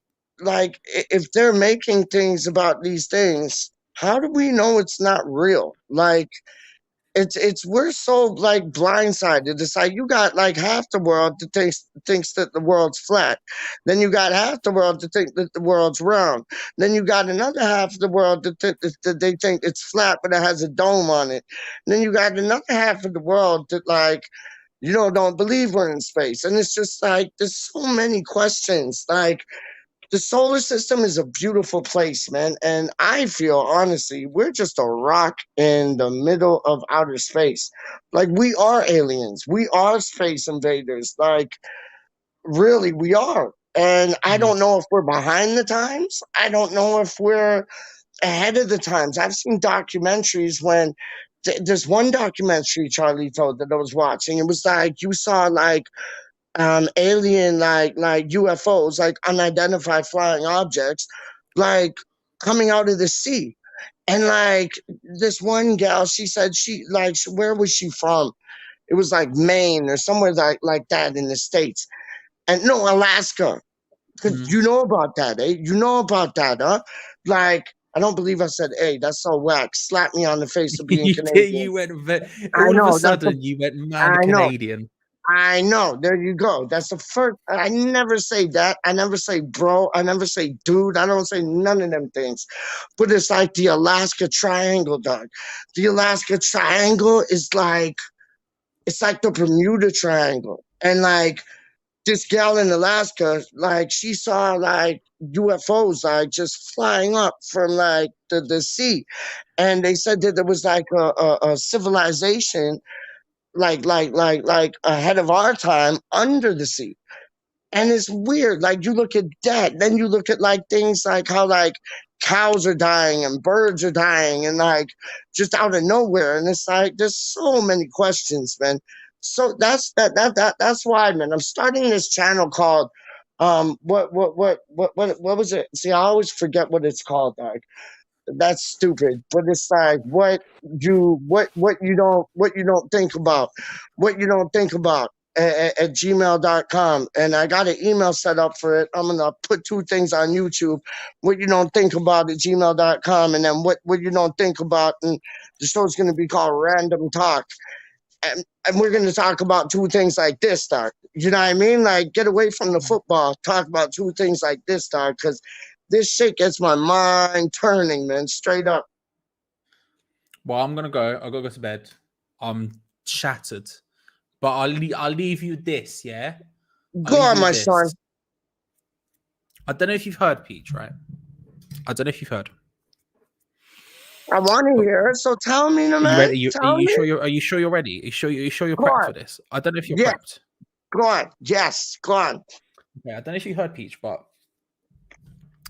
like if they're making things about these things, how do we know it's not real? Like. It's we're so like blindsided. It's like you got like half the world that thinks that the world's flat. Then you got half the world to think that the world's round. Then you got another half of the world that they think it's flat but it has a dome on it. And then you got another half of the world that like don't believe we're in space. And it's just like there's so many questions. Like the solar system is a beautiful place, man. And I feel, honestly, we're just a rock in the middle of outer space. Like, we are aliens. We are space invaders. Like, really, we are. And I don't know if we're behind the times. I don't know if we're ahead of the times. I've seen documentaries when there's one documentary, Charlie told, that I was watching. It was like you saw, like, alien like UFOs, like unidentified flying objects, like coming out of the sea. And like this one gal, she said where was she from? It was like Maine or somewhere like that in the States. And no, Alaska. Because you know about that, eh? You know about that, huh? Like, I don't believe I said, hey, that's so whack. Slap me on the face for being Canadian. You went all of a sudden you went mad Canadian. I know. There you go. That's the first. I never say that. I never say bro. I never say dude. I don't say none of them things. But it's like the Alaska Triangle, dog. The Alaska Triangle is like, it's like the Bermuda Triangle. And like this gal in Alaska, like she saw like UFOs like just flying up from like the sea. And they said that there was like a civilization like ahead of our time under the sea. And it's weird. Like you look at that, then you look at like things like how like cows are dying and birds are dying and like just out of nowhere. And it's like there's so many questions, man. So that's why, man. I'm starting this channel called what was it? See, I always forget what it's called, like. That's stupid, but it's like what you don't think about, at gmail.com. And I got an email set up for it. I'm going to put 2 things on YouTube. What you don't think about at gmail.com. And then what you don't think about. And the show's going to be called Random Talk. And we're going to talk about 2 things like this, Doc. You know what I mean? Like, get away from the football. Talk about 2 things like this, Doc. Because this shit gets my mind turning, man. Straight up. Well, I'm gonna go. I gotta go to bed. I'm shattered, but I'll leave you this. Yeah. Go on, my son. I don't know if you've heard Peach, right? I don't know if you've heard. I want to hear. So tell me, man. Are you sure you're ready? Are you sure you're prepped for this? I don't know if you're prepped. Go on. Yes. Go on. Okay. I don't know if you heard Peach, but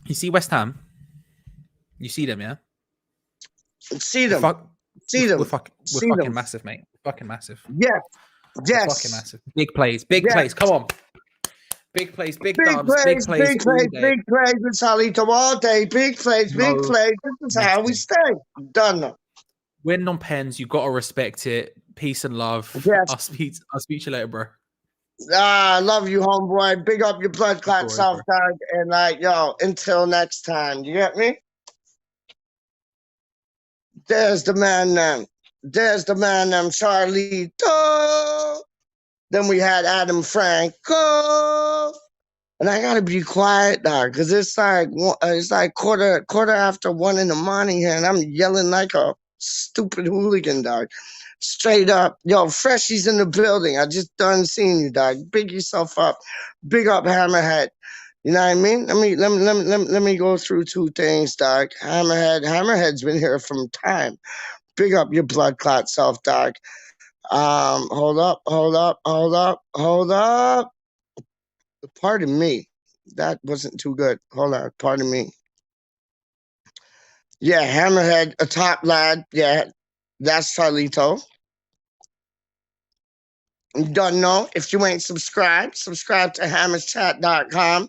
you see West Ham. You see them, yeah. See them. We're fucking massive, mate. We're fucking massive. Yes. Yes. We're fucking massive. Big plays. Big plays. Come on. Big plays. Big dubs. Big plays. Big plays. Big plays. It's Salito all day. Big plays. Big plays. This is how we stay. Done. Win on pens. You gotta respect it. Peace and love. Yes. I'll speak to you later, bro. I love you, homeboy. Big up your blood clot self, dog. And like, yo, until next time. You get me? There's the man, Charlito. Then we had Adam Franco. And I gotta be quiet, dog, because it's like quarter after 1 in the morning here, and I'm yelling like a stupid hooligan, dog. Straight up. Yo, Freshy's in the building. I just done seen you, dog. Big yourself up. Big up, Hammerhead. You know what I mean? Let me go through 2 things, dog. Hammerhead's been here from time. Big up your blood clot self, dog. Hold up. Pardon me. That wasn't too good. Hold on. Pardon me. Yeah, Hammerhead, a top lad. Yeah, that's Charlito. You don't know. If you ain't subscribe to hammerchat.com,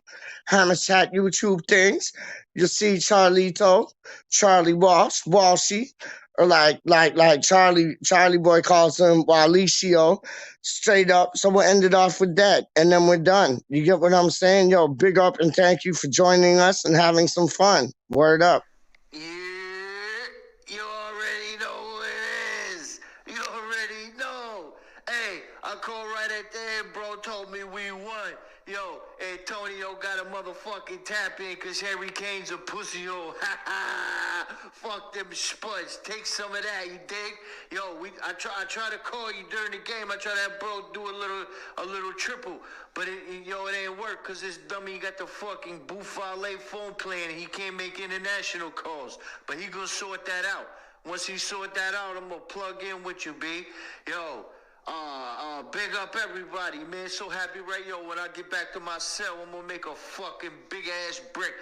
Hammerchat YouTube things. You'll see Charlito, Charlie Walshy, or like Charlie Boy calls him Walicio, straight up. So we'll end it off with that, and then we're done. You get what I'm saying? Yo, big up and thank you for joining us and having some fun. Word up. Yeah, you already know who it is. You already know. Hey, I called right at the end, bro. Told me we won. Yo, Antonio got a motherfucking tap in because Harry Kane's a pussy hole. Fuck them spuds. Take some of that, you dig? Yo, I try to call you during the game. I try to have bro do a little triple. But it ain't work because this dummy got the fucking Buffale phone plan and he can't make international calls. But he gonna sort that out. Once he sort that out, I'm gonna plug in with you, B. Yo, big up everybody, man. So happy, right? Yo, when I get back to my cell, I'm gonna make a fucking big ass brick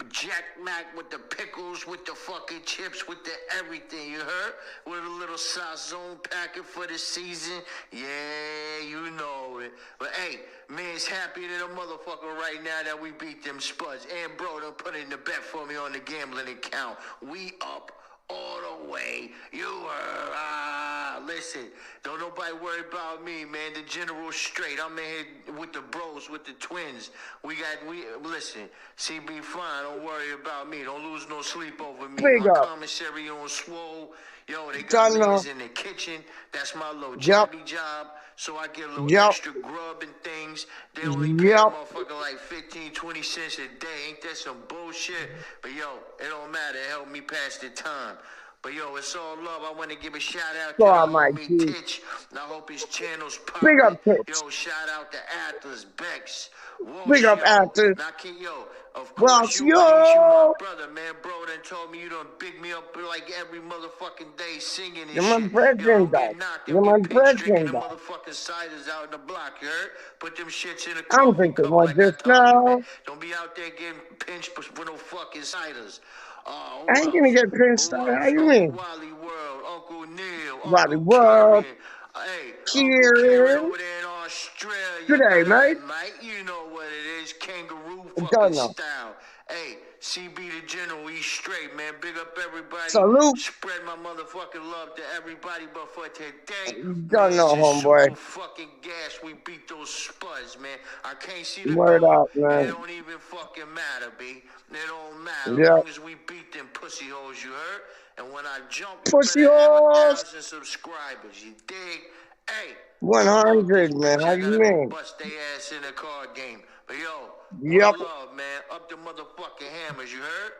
Jack Mac with the pickles, with the fucking chips, with the everything, you heard? With a little sazon packet for the season. Yeah, you know it. But hey, man's happy to the motherfucker right now that we beat them spuds. And bro, they'll put in the bet for me on the gambling account. We up all the way. You heard? Listen, don't nobody worry about me, man. The general's straight. I'm in here with the bros, with the twins. Listen, CB fine. Don't worry about me. Don't lose no sleep over me. Big my up. commissary on swole. Yo, they got niggas in the kitchen. That's my little jobby job. So I get a little extra grub and things. They only pay a motherfucker like 15, 20 cents a day. Ain't that some bullshit? But yo, it don't matter. It helped me pass the time. But yo, it's all love. I want to give a shout out to homie Titch. And I hope his channel's popping. Big up, Titch. Yo, shout out to Atlas, Bex, Walsh, Big up, Atlas. Yo, of course, you my brother, man. Bro done told me you done big me up like every motherfucking day singing and You're my shit. brethren, dog. You're my brethren, dog. Motherfucking ciders out in the block, you heard? Put them shits in a I'm drinking one just now. Don't be out there getting pinched with no fucking ciders. I ain't gonna get pinched out. How you mean? Wally World, Uncle Neil, Wally World. Hey, Kieran. over there in Australia. Good day, mate. You know what it is, kangaroo Don't know. style. Hey, CB the General, we straight, man. Big up everybody. Salute. Spread my motherfucking love to everybody. But for today, You man, don't it's know, just homeboy. super fucking gas. We beat those spuds, man. I can't see the Word goal, up, man. and it don't even fucking matter, B. It don't matter. Yeah. As long as we beat them pussy hoes, you heard? And when I jump, you Pussy better have hoes. 1,000 subscribers. You dig? Hey. 100, man. How you mean? Bust they ass in the card game. But yo, Yep. one love, man. Up the motherfucking hammers, you heard?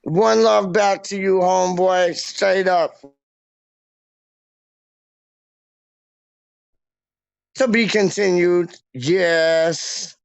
One love back to you, homeboy. Straight up. To be continued. Yes.